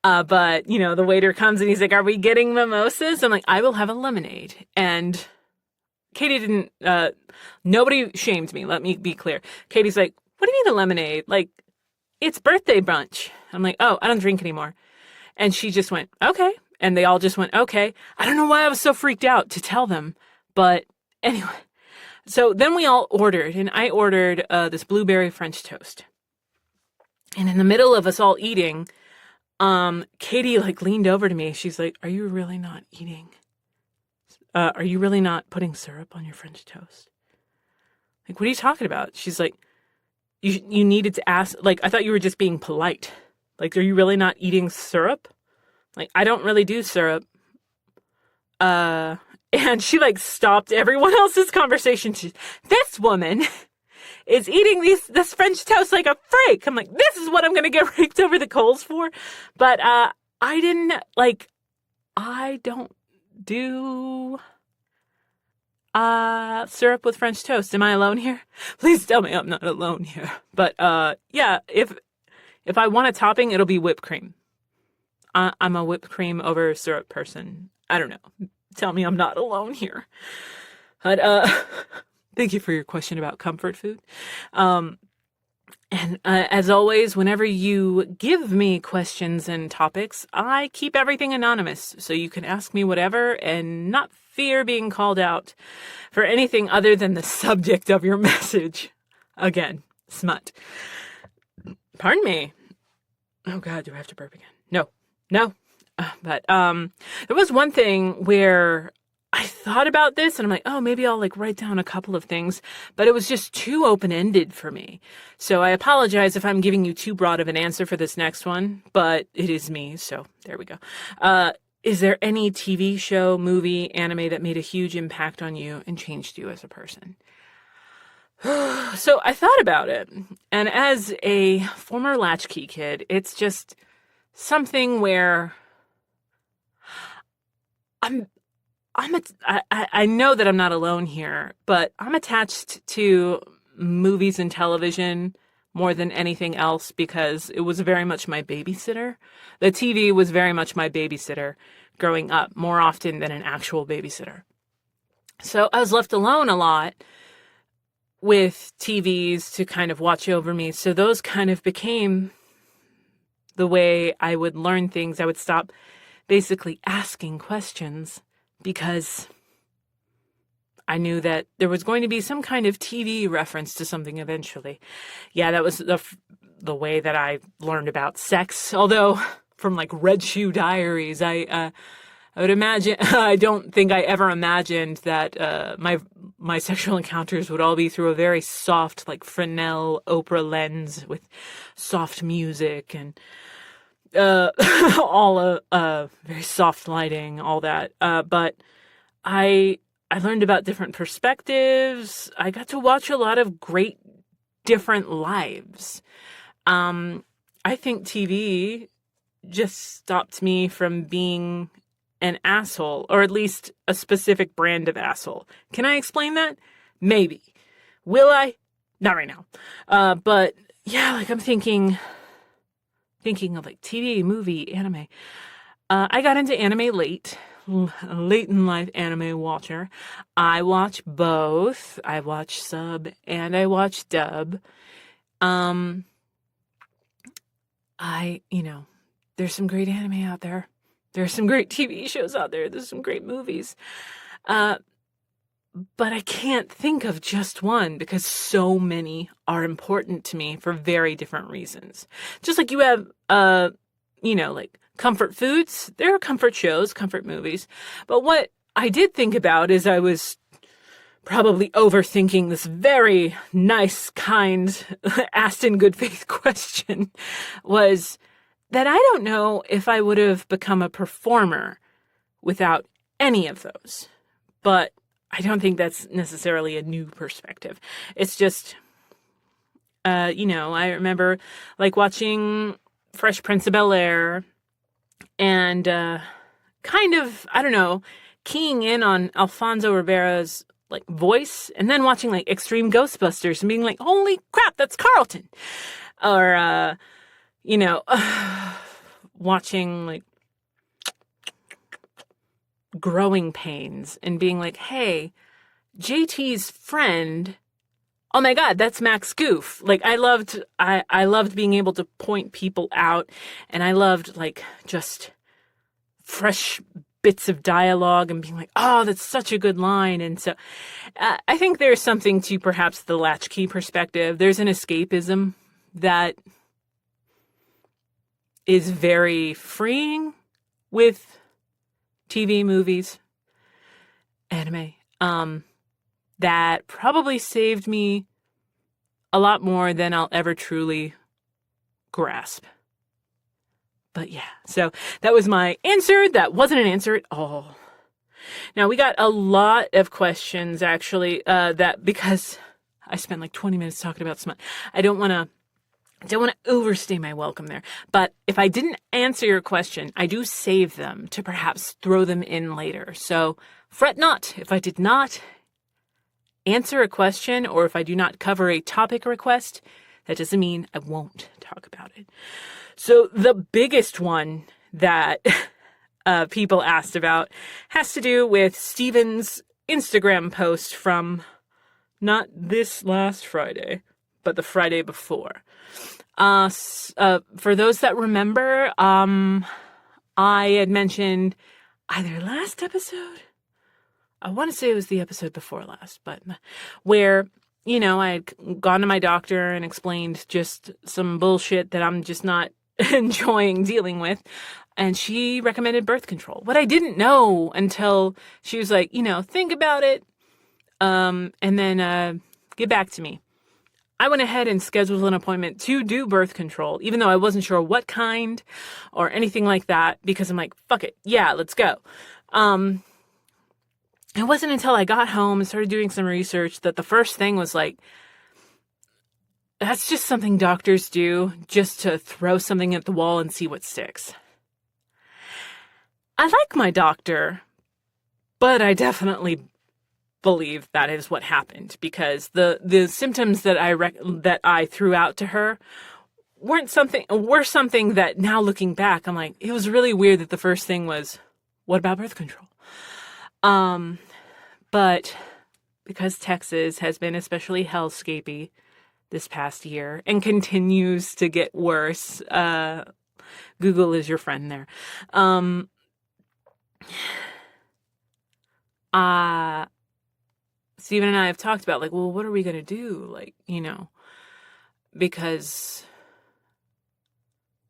But the waiter comes and he's like, are we getting mimosas? I'm like, I will have a lemonade. And Katie didn't, nobody shamed me. Let me be clear. Katie's like, what do you mean a lemonade? Like, it's birthday brunch. I'm like, oh, I don't drink anymore. And she just went, okay. And they all just went, okay. I don't know why I was so freaked out to tell them. But anyway, so then we all ordered, and I ordered this blueberry French toast. And in the middle of us all eating, Katie like leaned over to me. She's like, are you really not eating? Are you really not putting syrup on your French toast? Like, what are you talking about? She's like, you needed to ask, like, I thought you were just being polite. Like, are you really not eating syrup? Like, I don't really do syrup. And she like stopped everyone else's conversation. This woman is eating this French toast like a freak. I'm like, this is what I'm going to get raked over the coals for. But, I don't do, syrup with French toast. Am I alone here? Please tell me I'm not alone here. But, yeah, if I want a topping, it'll be whipped cream. I'm a whipped cream over syrup person. I don't know. Tell me I'm not alone here. But, thank you for your question about comfort food. As always, whenever you give me questions and topics, I keep everything anonymous. So you can ask me whatever and not fear being called out for anything other than the subject of your message. Again, smut. Pardon me. Oh God, do I have to burp again? No. But there was one thing where I thought about this and I'm like, oh, maybe I'll like write down a couple of things, but it was just too open-ended for me. So I apologize if I'm giving you too broad of an answer for this next one, but it is me. So there we go. Is there any TV show, movie, anime that made a huge impact on you and changed you as a person? So I thought about it. And as a former latchkey kid, it's just something where I know that I'm not alone here, but I'm attached to movies and television more than anything else because it was very much my babysitter. The TV was very much my babysitter growing up, more often than an actual babysitter. So I was left alone a lot with TVs to kind of watch over me. So those kind of became the way I would learn things. I would stop basically asking questions because I knew that there was going to be some kind of TV reference to something eventually. Yeah, that was the way that I learned about sex. Although from like Red Shoe Diaries, I would imagine, I don't think I ever imagined that my sexual encounters would all be through a very soft, like Fresnel Oprah lens with soft music and all very soft lighting, all that. But I learned about different perspectives. I got to watch a lot of great different lives. I think TV just stopped me from being an asshole, or at least a specific brand of asshole. Can I explain that? Maybe. Will I? Not right now. But yeah, like I'm thinking of like TV, movie, anime. I got into anime late in life anime watcher. I watch both. I watch sub and I watch dub. There's some great anime out there. There's some great TV shows out there. There's some great movies. But I can't think of just one because so many are important to me for very different reasons. Just like you have, like comfort foods, there are comfort shows, comfort movies. But what I did think about is I was probably overthinking this very nice, kind, asked in good faith question was that I don't know if I would have become a performer without any of those. But I don't think that's necessarily a new perspective. It's just, I remember like watching Fresh Prince of Bel-Air and kind of, I don't know, keying in on Alfonso Ribeira's like voice and then watching like Extreme Ghostbusters and being like, holy crap, that's Carlton. Or, watching like Growing Pains and being like, hey, JT's friend, oh my God, that's Max Goof. Like I loved being able to point people out, and I loved like just fresh bits of dialogue and being like, oh, that's such a good line. And so I think there's something to perhaps the latchkey perspective. There's an escapism that is very freeing with TV, movies, anime, that probably saved me a lot more than I'll ever truly grasp. But yeah, so that was my answer. That wasn't an answer at all. Now, we got a lot of questions, actually, that because I spent like 20 minutes talking about smut, I don't want to overstay my welcome there. But if I didn't answer your question, I do save them to perhaps throw them in later. So fret not if I did not answer a question or if I do not cover a topic request. That doesn't mean I won't talk about it. So the biggest one that people asked about has to do with Steven's Instagram post from not this last Friday, but the Friday before. For those that remember, I had mentioned either last episode, I want to say it was the episode before last, but where, you know, I had gone to my doctor and explained just some bullshit that I'm just not enjoying dealing with. And she recommended birth control. What I didn't know until she was like, you know, think about it, and then get back to me. I went ahead and scheduled an appointment to do birth control, even though I wasn't sure what kind or anything like that, because I'm like, fuck it. Yeah, let's go. It wasn't until I got home and started doing some research that the first thing was like, that's just something doctors do just to throw something at the wall and see what sticks. I like my doctor, but I definitely believe that is what happened because the symptoms that I threw out to her were something that now looking back, I'm like, it was really weird that the first thing was, what about birth control? But because Texas has been especially hellscapey this past year and continues to get worse, Google is your friend there. Steven and I have talked about, like, well, what are we going to do? Like, you know, because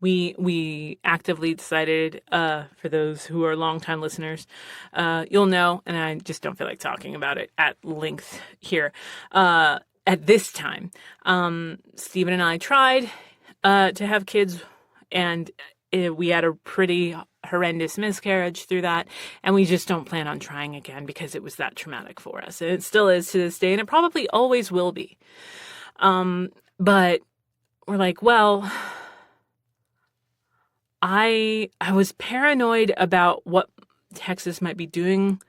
we actively decided, for those who are longtime listeners, you'll know, and I just don't feel like talking about it at length here, at this time. Steven and I tried to have kids, and we had a pretty horrendous miscarriage through that, and we just don't plan on trying again because it was that traumatic for us, and it still is to this day, and it probably always will be. But we're like, well, I was paranoid about what Texas might be doing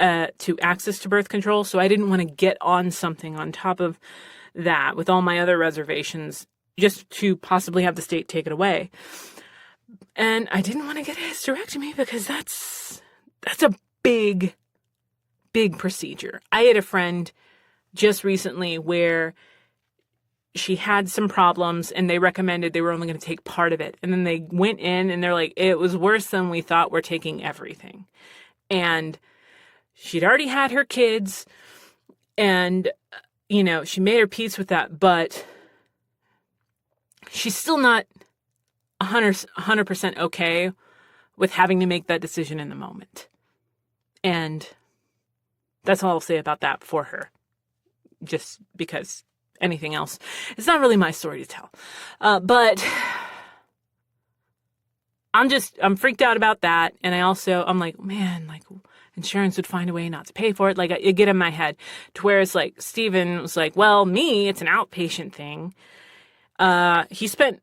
to access to birth control, so I didn't want to get on something on top of that with all my other reservations just to possibly have the state take it away. And I didn't want to get a hysterectomy because that's a big, big procedure. I had a friend just recently where she had some problems and they recommended they were only going to take part of it. And then they went in and they're like, it was worse than we thought. We're taking everything. And she'd already had her kids and, you know, she made her peace with that, but she's still not 100% okay with having to make that decision in the moment. And that's all I'll say about that for her. Just because anything else, it's not really my story to tell. But I'm freaked out about that. And I'm like, man, like insurance would find a way not to pay for it. Like I get in my head to where it's like, Steven was like, well, it's an outpatient thing. He spent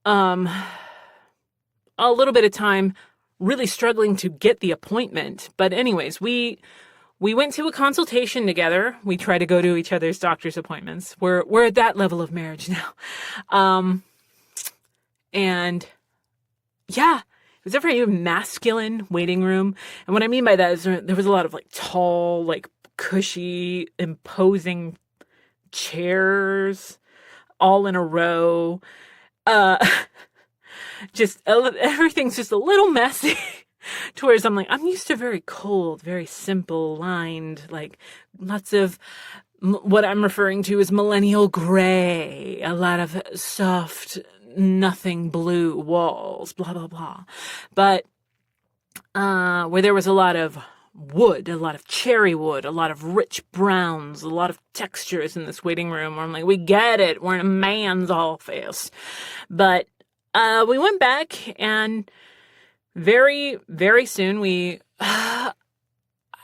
a little bit of time really struggling to get the appointment. But anyways, we went to a consultation together. We try to go to each other's doctor's appointments. We're at that level of marriage now. And yeah, it was a very masculine waiting room. And what I mean by that is there was a lot of like tall, like cushy, imposing chairs all in a row. Everything's just a little messy to where I'm like, I'm used to very cold, very simple lined, like lots of what I'm referring to as millennial gray, a lot of soft, nothing blue walls, blah, blah, blah. But, where there was a lot of wood, a lot of cherry wood, a lot of rich browns, a lot of textures in this waiting room where I'm like, we get it. We're in a man's office. But we went back, and very, very soon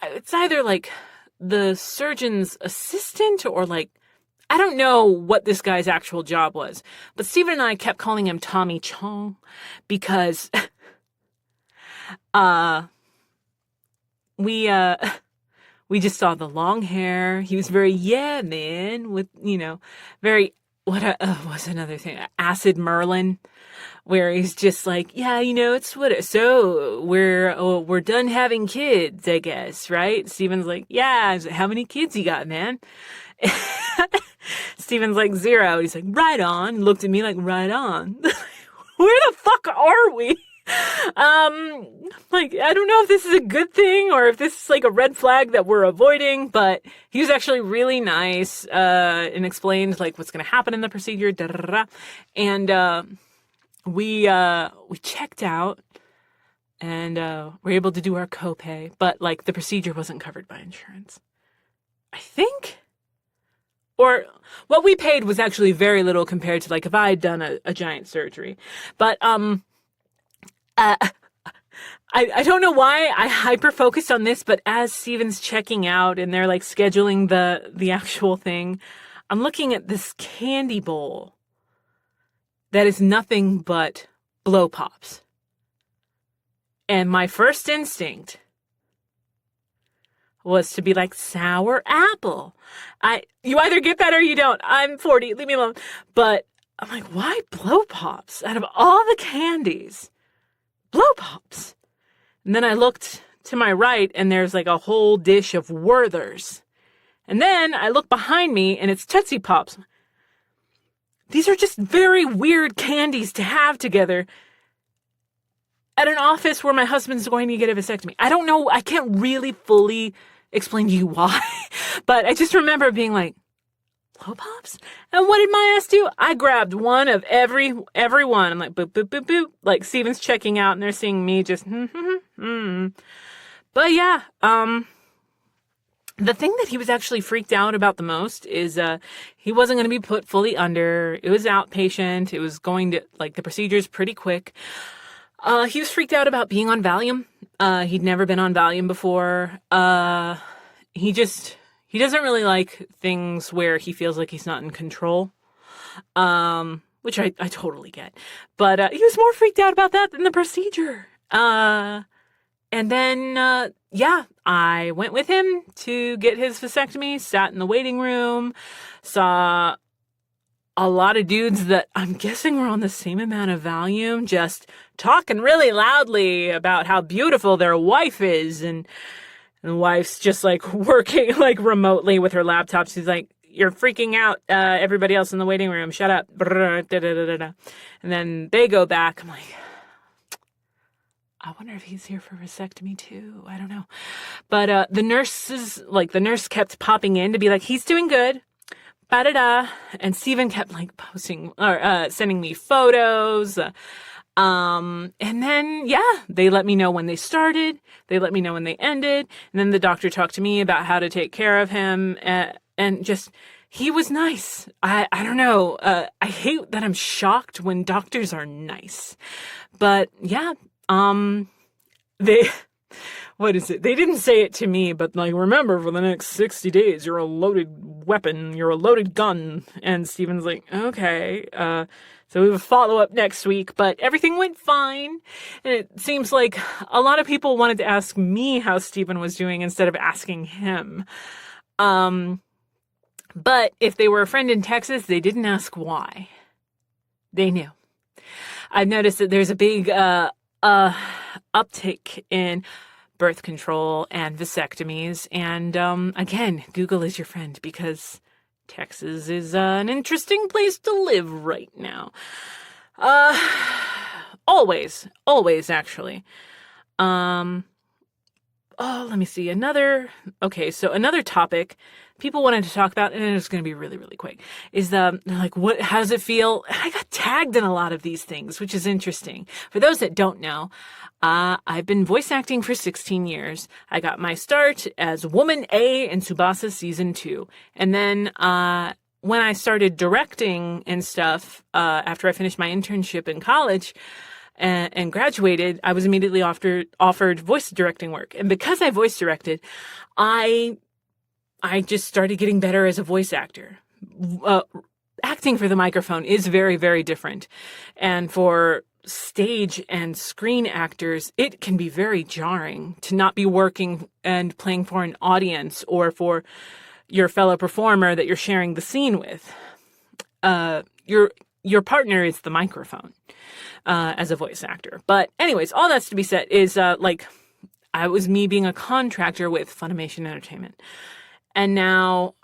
it's either like the surgeon's assistant or like, I don't know what this guy's actual job was, but Stephen and I kept calling him Tommy Chong because we just saw the long hair. He was very, yeah, man, with, very, what's another thing? Acid Merlin, where he's just like, yeah, so we're done having kids, I guess, right? Steven's like, yeah, how many kids you got, man? Steven's like, 0. He's like, right on. Looked at me like, right on. Where the fuck are we? Like, I don't know if this is a good thing or if this is like a red flag that we're avoiding, but he was actually really nice, and explained like what's going to happen in the procedure. And, we checked out and, were able to do our copay, but like the procedure wasn't covered by insurance, I think. Or what we paid was actually very little compared to like if I had done a giant surgery. But I don't know why I hyper focused on this, but as Steven's checking out and they're like scheduling the actual thing, I'm looking at this candy bowl that is nothing but blow pops. And my first instinct was to be like, sour apple. You either get that or you don't. I'm 40, leave me alone. But I'm like, why blow pops? Out of all the candies, blow pops. And then I looked to my right and there's like a whole dish of Werthers. And then I look behind me and it's Tootsie Pops. These are just very weird candies to have together at an office where my husband's going to get a vasectomy. I don't know. I can't really fully explain to you why, but I just remember being like, blow pops? And what did my ass do? I grabbed one of every one. I'm like, boop, boop, boop, boop. Like Steven's checking out and they're seeing me just, But yeah, the thing that he was actually freaked out about the most is, he wasn't going to be put fully under. It was outpatient. It was going to, like, the procedure's pretty quick. He was freaked out about being on Valium. He'd never been on Valium before. He doesn't really like things where he feels like he's not in control. Which I totally get. But, he was more freaked out about that than the procedure. And then, I went with him to get his vasectomy, sat in the waiting room, saw a lot of dudes that I'm guessing were on the same amount of Valium, just talking really loudly about how beautiful their wife is. And the wife's just like working like remotely with her laptop. She's like, you're freaking out everybody else in the waiting room. Shut up. And then they go back. I'm like, I wonder if he's here for vasectomy too. I don't know. But the nurse kept popping in to be like, he's doing good. Ba-da-da. And Steven kept like posting or sending me photos. And then, they let me know when they started. They let me know when they ended. And then the doctor talked to me about how to take care of him. And just, he was nice. I don't know. I hate that I'm shocked when doctors are nice. But yeah, what is it? They didn't say it to me, but like, remember for the next 60 days, you're a loaded weapon, you're a loaded gun. And Steven's like, okay, so we have a follow-up next week, but everything went fine. And it seems like a lot of people wanted to ask me how Steven was doing instead of asking him. But if they were a friend in Texas, they didn't ask why. They knew. I've noticed that there's a big, uptick in birth control and vasectomies. And, again, Google is your friend because Texas is an interesting place to live right now. Always, actually. Let me see. Another topic people wanted to talk about, and it's going to be really, really quick, is they're like, how does it feel? I got tagged in a lot of these things, which is interesting. For those that don't know, I've been voice acting for 16 years. I got my start as Woman A in Tsubasa Season 2. And then when I started directing and stuff, after I finished my internship in college and graduated, I was immediately offered voice directing work. And because I voice directed, I just started getting better as a voice actor. Acting for the microphone is very, very different. And for stage and screen actors, it can be very jarring to not be working and playing for an audience or for your fellow performer that you're sharing the scene with. Your partner is the microphone as a voice actor. But anyways, all that's to be said is I was me being a contractor with Funimation Entertainment. And now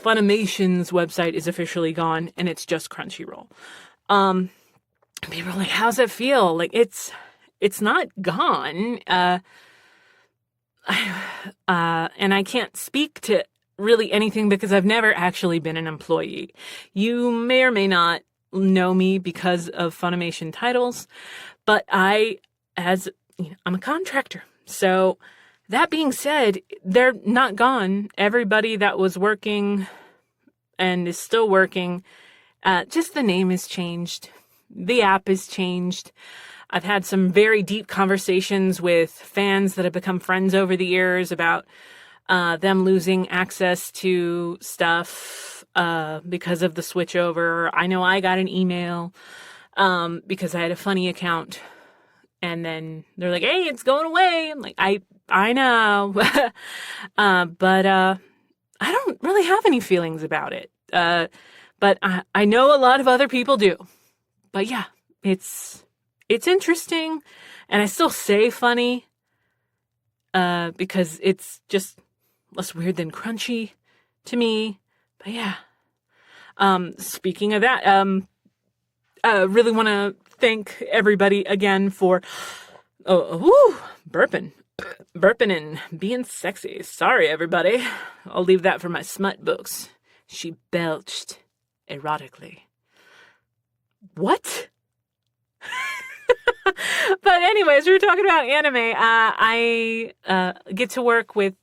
Funimation's website is officially gone and it's just Crunchyroll. People are like, how's it feel? Like, it's not gone. And I can't speak to really anything because I've never actually been an employee. You may or may not know me because of Funimation titles, but I'm a contractor. So that being said, they're not gone. Everybody that was working and is still working, just the name has changed. The app has changed. I've had some very deep conversations with fans that have become friends over the years about them losing access to stuff because of the switchover. I know I got an email because I had a funny account, and then they're like, "Hey, it's going away." I'm like, I know, but I don't really have any feelings about it. But I know a lot of other people do. But yeah, it's interesting, and I still say funny because it's just less weird than crunchy to me. But yeah, speaking of that, I really want to thank everybody again for burping and being sexy. Sorry, everybody. I'll leave that for my smut books. She belched erotically. What? But anyways, we were talking about anime. I get to work with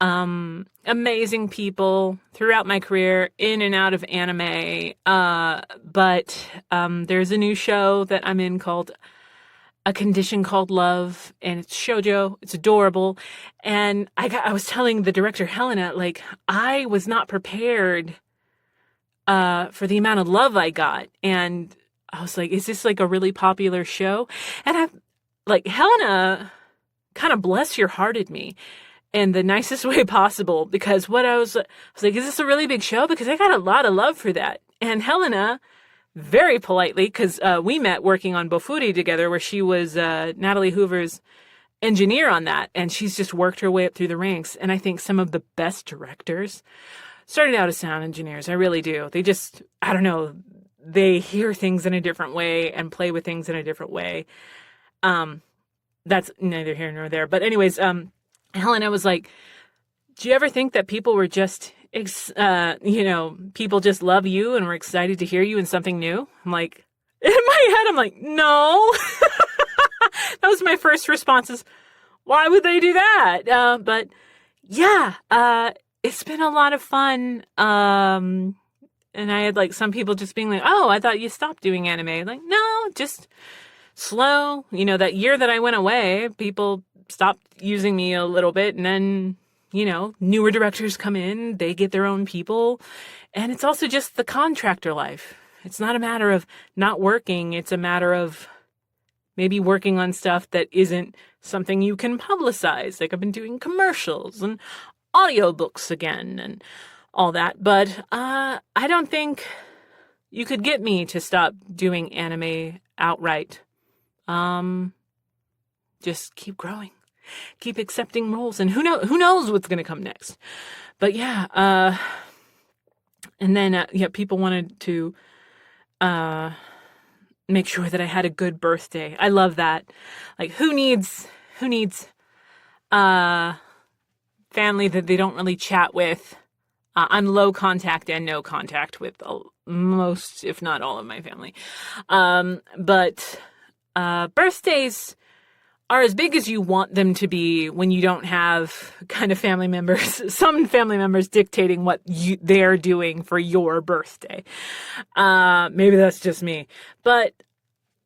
amazing people throughout my career in and out of anime. But there's a new show that I'm in called A Condition Called Love, and it's shoujo. It's adorable. And I was telling the director, Helena, like, I was not prepared for the amount of love I got. And I was like, is this like a really popular show? And Helena kind of bless your hearted me in the nicest way possible, because I was like, is this a really big show? Because I got a lot of love for that. And Helena, very politely, because we met working on Bofuri together, where she was Natalie Hoover's engineer on that. And she's just worked her way up through the ranks. And I think some of the best directors started out as sound engineers. I really do. They just, I don't know, they hear things in a different way and play with things in a different way. That's neither here nor there. But anyways, Helena was like, do you ever think that people were just, people just love you and were excited to hear you in something new? I'm like, in my head, I'm like, no. That was my first response is, why would they do that? But yeah, it's been a lot of fun. And I had like some people just being like, oh, I thought you stopped doing anime. Like, no, just slow. That year that I went away, people stopped using me a little bit. And then, newer directors come in, they get their own people. And it's also just the contractor life. It's not a matter of not working. It's a matter of maybe working on stuff that isn't something you can publicize. Like I've been doing commercials and audiobooks again and all that. But I don't think you could get me to stop doing anime outright. Just keep growing, keep accepting roles, and who knows what's going to come next. But yeah, and then people wanted to make sure that I had a good birthday. I love that. Like, who needs family that they don't really chat with. I'm low contact and no contact with most, if not all, of my family. But birthdays are as big as you want them to be when you don't have kind of family members, some family members dictating what they're doing for your birthday. Maybe that's just me. But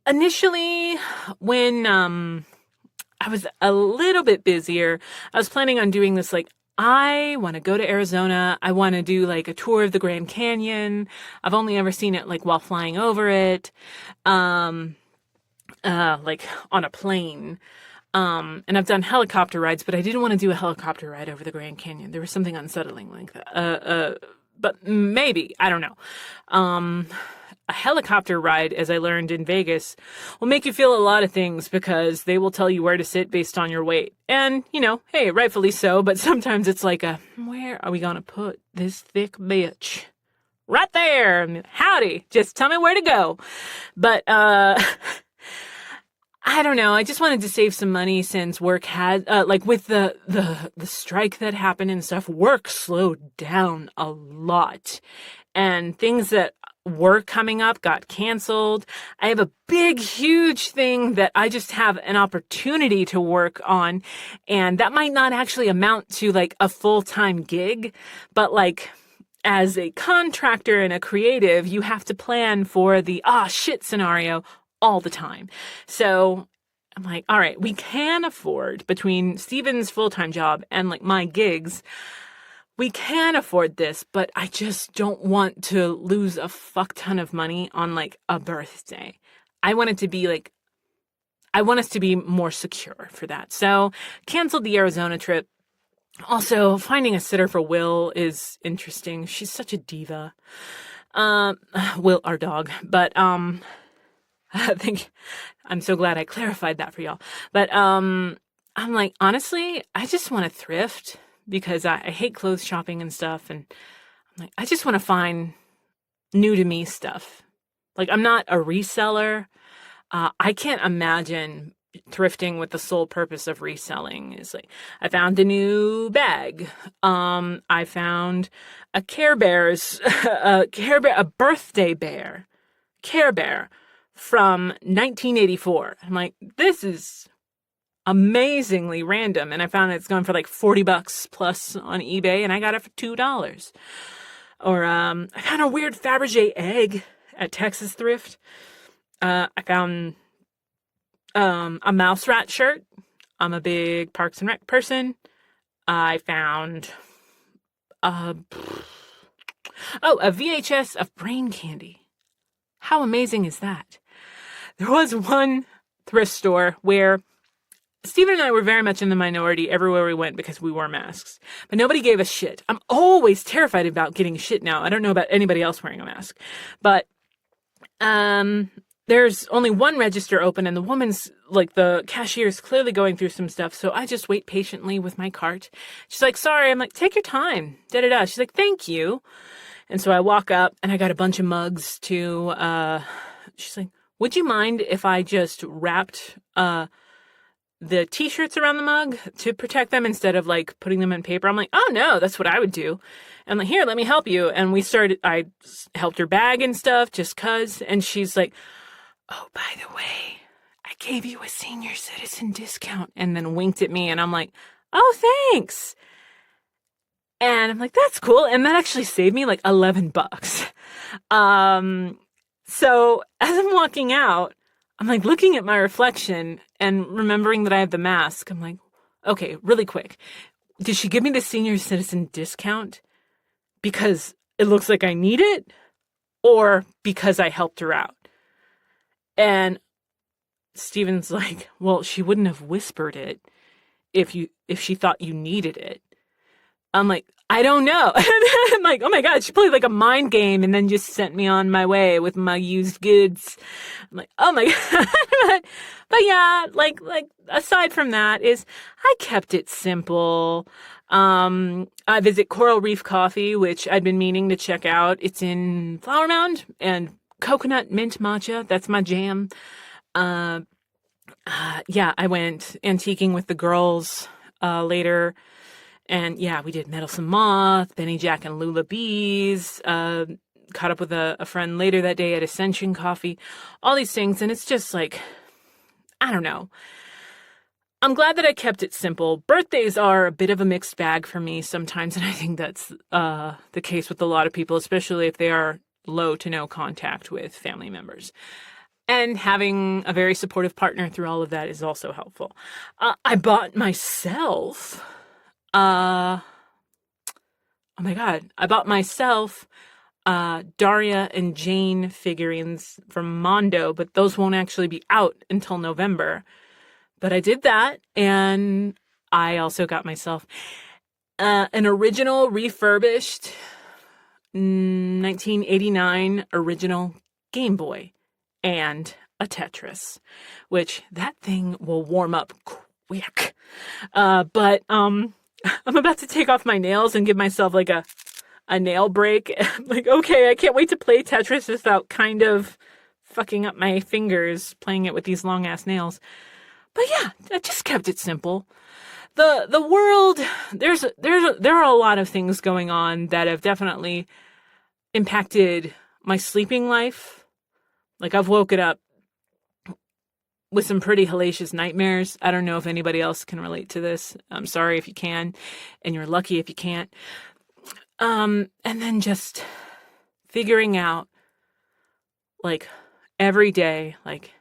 initially, when I was a little bit busier, I was planning on doing this, like, I want to go to Arizona. I want to do like a tour of the Grand Canyon. I've only ever seen it like while flying over it. Like on a plane. And I've done helicopter rides, but I didn't want to do a helicopter ride over the Grand Canyon. There was something unsettling like that. But maybe, I don't know. A helicopter ride, as I learned in Vegas, will make you feel a lot of things because they will tell you where to sit based on your weight. And, you know, hey, rightfully so, but sometimes it's like where are we going to put this thick bitch? Right there. Howdy. Just tell me where to go. But, I don't know. I just wanted to save some money since work had, like with the strike that happened and stuff, work slowed down a lot. And things that were coming up got canceled. I have a big, huge thing that I just have an opportunity to work on. And that might not actually amount to like a full-time gig, but like as a contractor and a creative, you have to plan for the shit scenario all the time. So I'm like, all right, we can afford, between Steven's full-time job and like my gigs, we can afford this, but I just don't want to lose a fuck ton of money on like a birthday. I want us to be more secure for that. So canceled the Arizona trip. Also, finding a sitter for Will is interesting. She's such a diva. Will, our dog. But, I think I'm so glad I clarified that for y'all. But, I'm like, honestly, I just want to thrift because I hate clothes shopping and stuff. And I'm like, I just want to find new to me stuff. Like, I'm not a reseller. I can't imagine thrifting with the sole purpose of reselling. Is like, I found a new bag. I found a Care Bears, a birthday bear, Care Bear from 1984. I'm like, this is amazingly random. And I found it's going for like $40 plus on eBay and I got it for $2. Or, I found a weird Fabergé egg at Texas Thrift. I found, a mouse rat shirt. I'm a big Parks and Rec person. I found, a VHS of Brain Candy. How amazing is that? There was one thrift store where Stephen and I were very much in the minority everywhere we went because we wore masks. But nobody gave us shit. I'm always terrified about getting shit now. I don't know about anybody else wearing a mask. But there's only one register open and the woman's, like, the cashier's clearly going through some stuff. So I just wait patiently with my cart. She's like, sorry. I'm like, take your time. Da-da-da. She's like, thank you. And so I walk up and I got a bunch of mugs too. She's like, would you mind if I just wrapped the t-shirts around the mug to protect them instead of like putting them in paper? I'm like, oh no, that's what I would do. And like, here, let me help you. And I helped her bag and stuff just cause. And she's like, oh, by the way, I gave you a senior citizen discount, and then winked at me. And I'm like, oh, thanks. And I'm like, that's cool. And that actually saved me like $11. So as I'm walking out, I'm like looking at my reflection and remembering that I have the mask. I'm like, okay, really quick. Did she give me the senior citizen discount because it looks like I need it, or because I helped her out? And Steven's like, well, she wouldn't have whispered it if she thought you needed it. I'm like, I don't know. I'm like, oh my God, she played like a mind game and then just sent me on my way with my used goods. I'm like, oh my God. But yeah, like aside from that is I kept it simple. I visit Coral Reef Coffee, which I'd been meaning to check out. It's in Flower Mound, and coconut mint matcha. That's my jam. Yeah, I went antiquing with the girls, later. And yeah, we did Meddlesome Moth, Benny Jack and Lula Bees, caught up with a friend later that day at Ascension Coffee, all these things. And it's just like, I don't know. I'm glad that I kept it simple. Birthdays are a bit of a mixed bag for me sometimes, and I think that's the case with a lot of people, especially if they are low to no contact with family members. And having a very supportive partner through all of that is also helpful. I bought myself, oh my God, I bought myself Daria and Jane figurines from Mondo, but those won't actually be out until November. But I did that, and I also got myself an original refurbished 1989 original Game Boy and a Tetris, which that thing will warm up quick. But I'm about to take off my nails and give myself like a nail break. Like, okay, I can't wait to play Tetris without kind of fucking up my fingers playing it with these long ass nails. But yeah, I just kept it simple. The world, there are a lot of things going on that have definitely impacted my sleeping life. Like, I've woken up with some pretty hellacious nightmares. I don't know if anybody else can relate to this. I'm sorry if you can, and you're lucky if you can't. And then just figuring out, like, every day, like,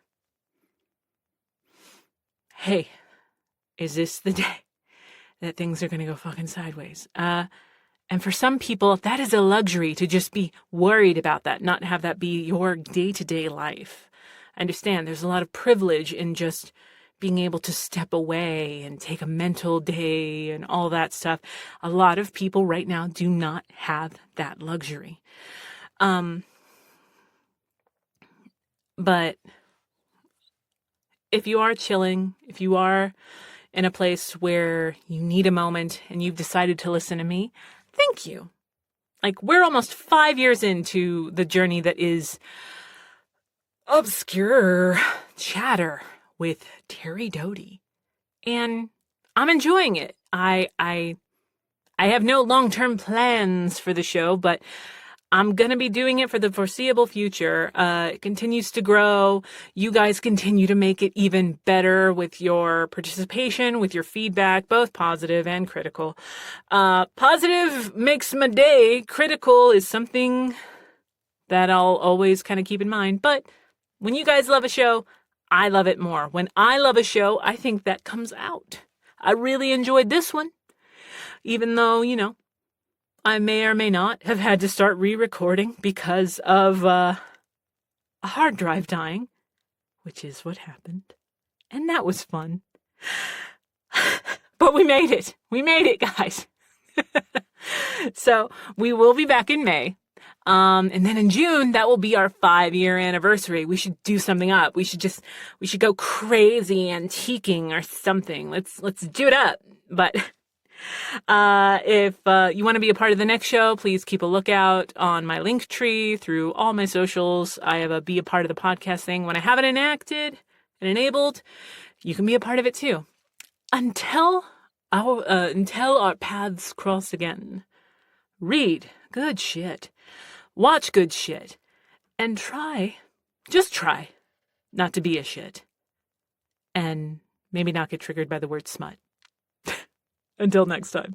hey, is this the day that things are going to go fucking sideways? And for some people, that is a luxury to just be worried about that, not have that be your day-to-day life. I understand there's a lot of privilege in just being able to step away and take a mental day and all that stuff. A lot of people right now do not have that luxury. But if you are chilling, if you are in a place where you need a moment and you've decided to listen to me, thank you. Like, we're almost 5 years into the journey that is obscure chatter with Terri Doty. And I'm enjoying it. I have no long-term plans for the show, but I'm going to be doing it for the foreseeable future. It continues to grow. You guys continue to make it even better with your participation, with your feedback, both positive and critical. Positive makes my day. Critical is something that I'll always kind of keep in mind. But when you guys love a show, I love it more. When I love a show, I think that comes out. I really enjoyed this one, even though, you know, I may or may not have had to start re-recording because of a hard drive dying, which is what happened. And that was fun. But we made it. We made it, guys. So we will be back in May. And then in June, that will be our 5-year anniversary. We should do something up. We should go crazy antiquing or something. Let's do it up. But if you want to be a part of the next show, please keep a lookout on my link tree through all my socials. I have a be a part of the podcast thing. When I have it enacted and enabled, you can be a part of it too. Until our paths cross again, read good shit, watch good shit, and just try not to be a shit. And maybe not get triggered by the word smut. Until next time.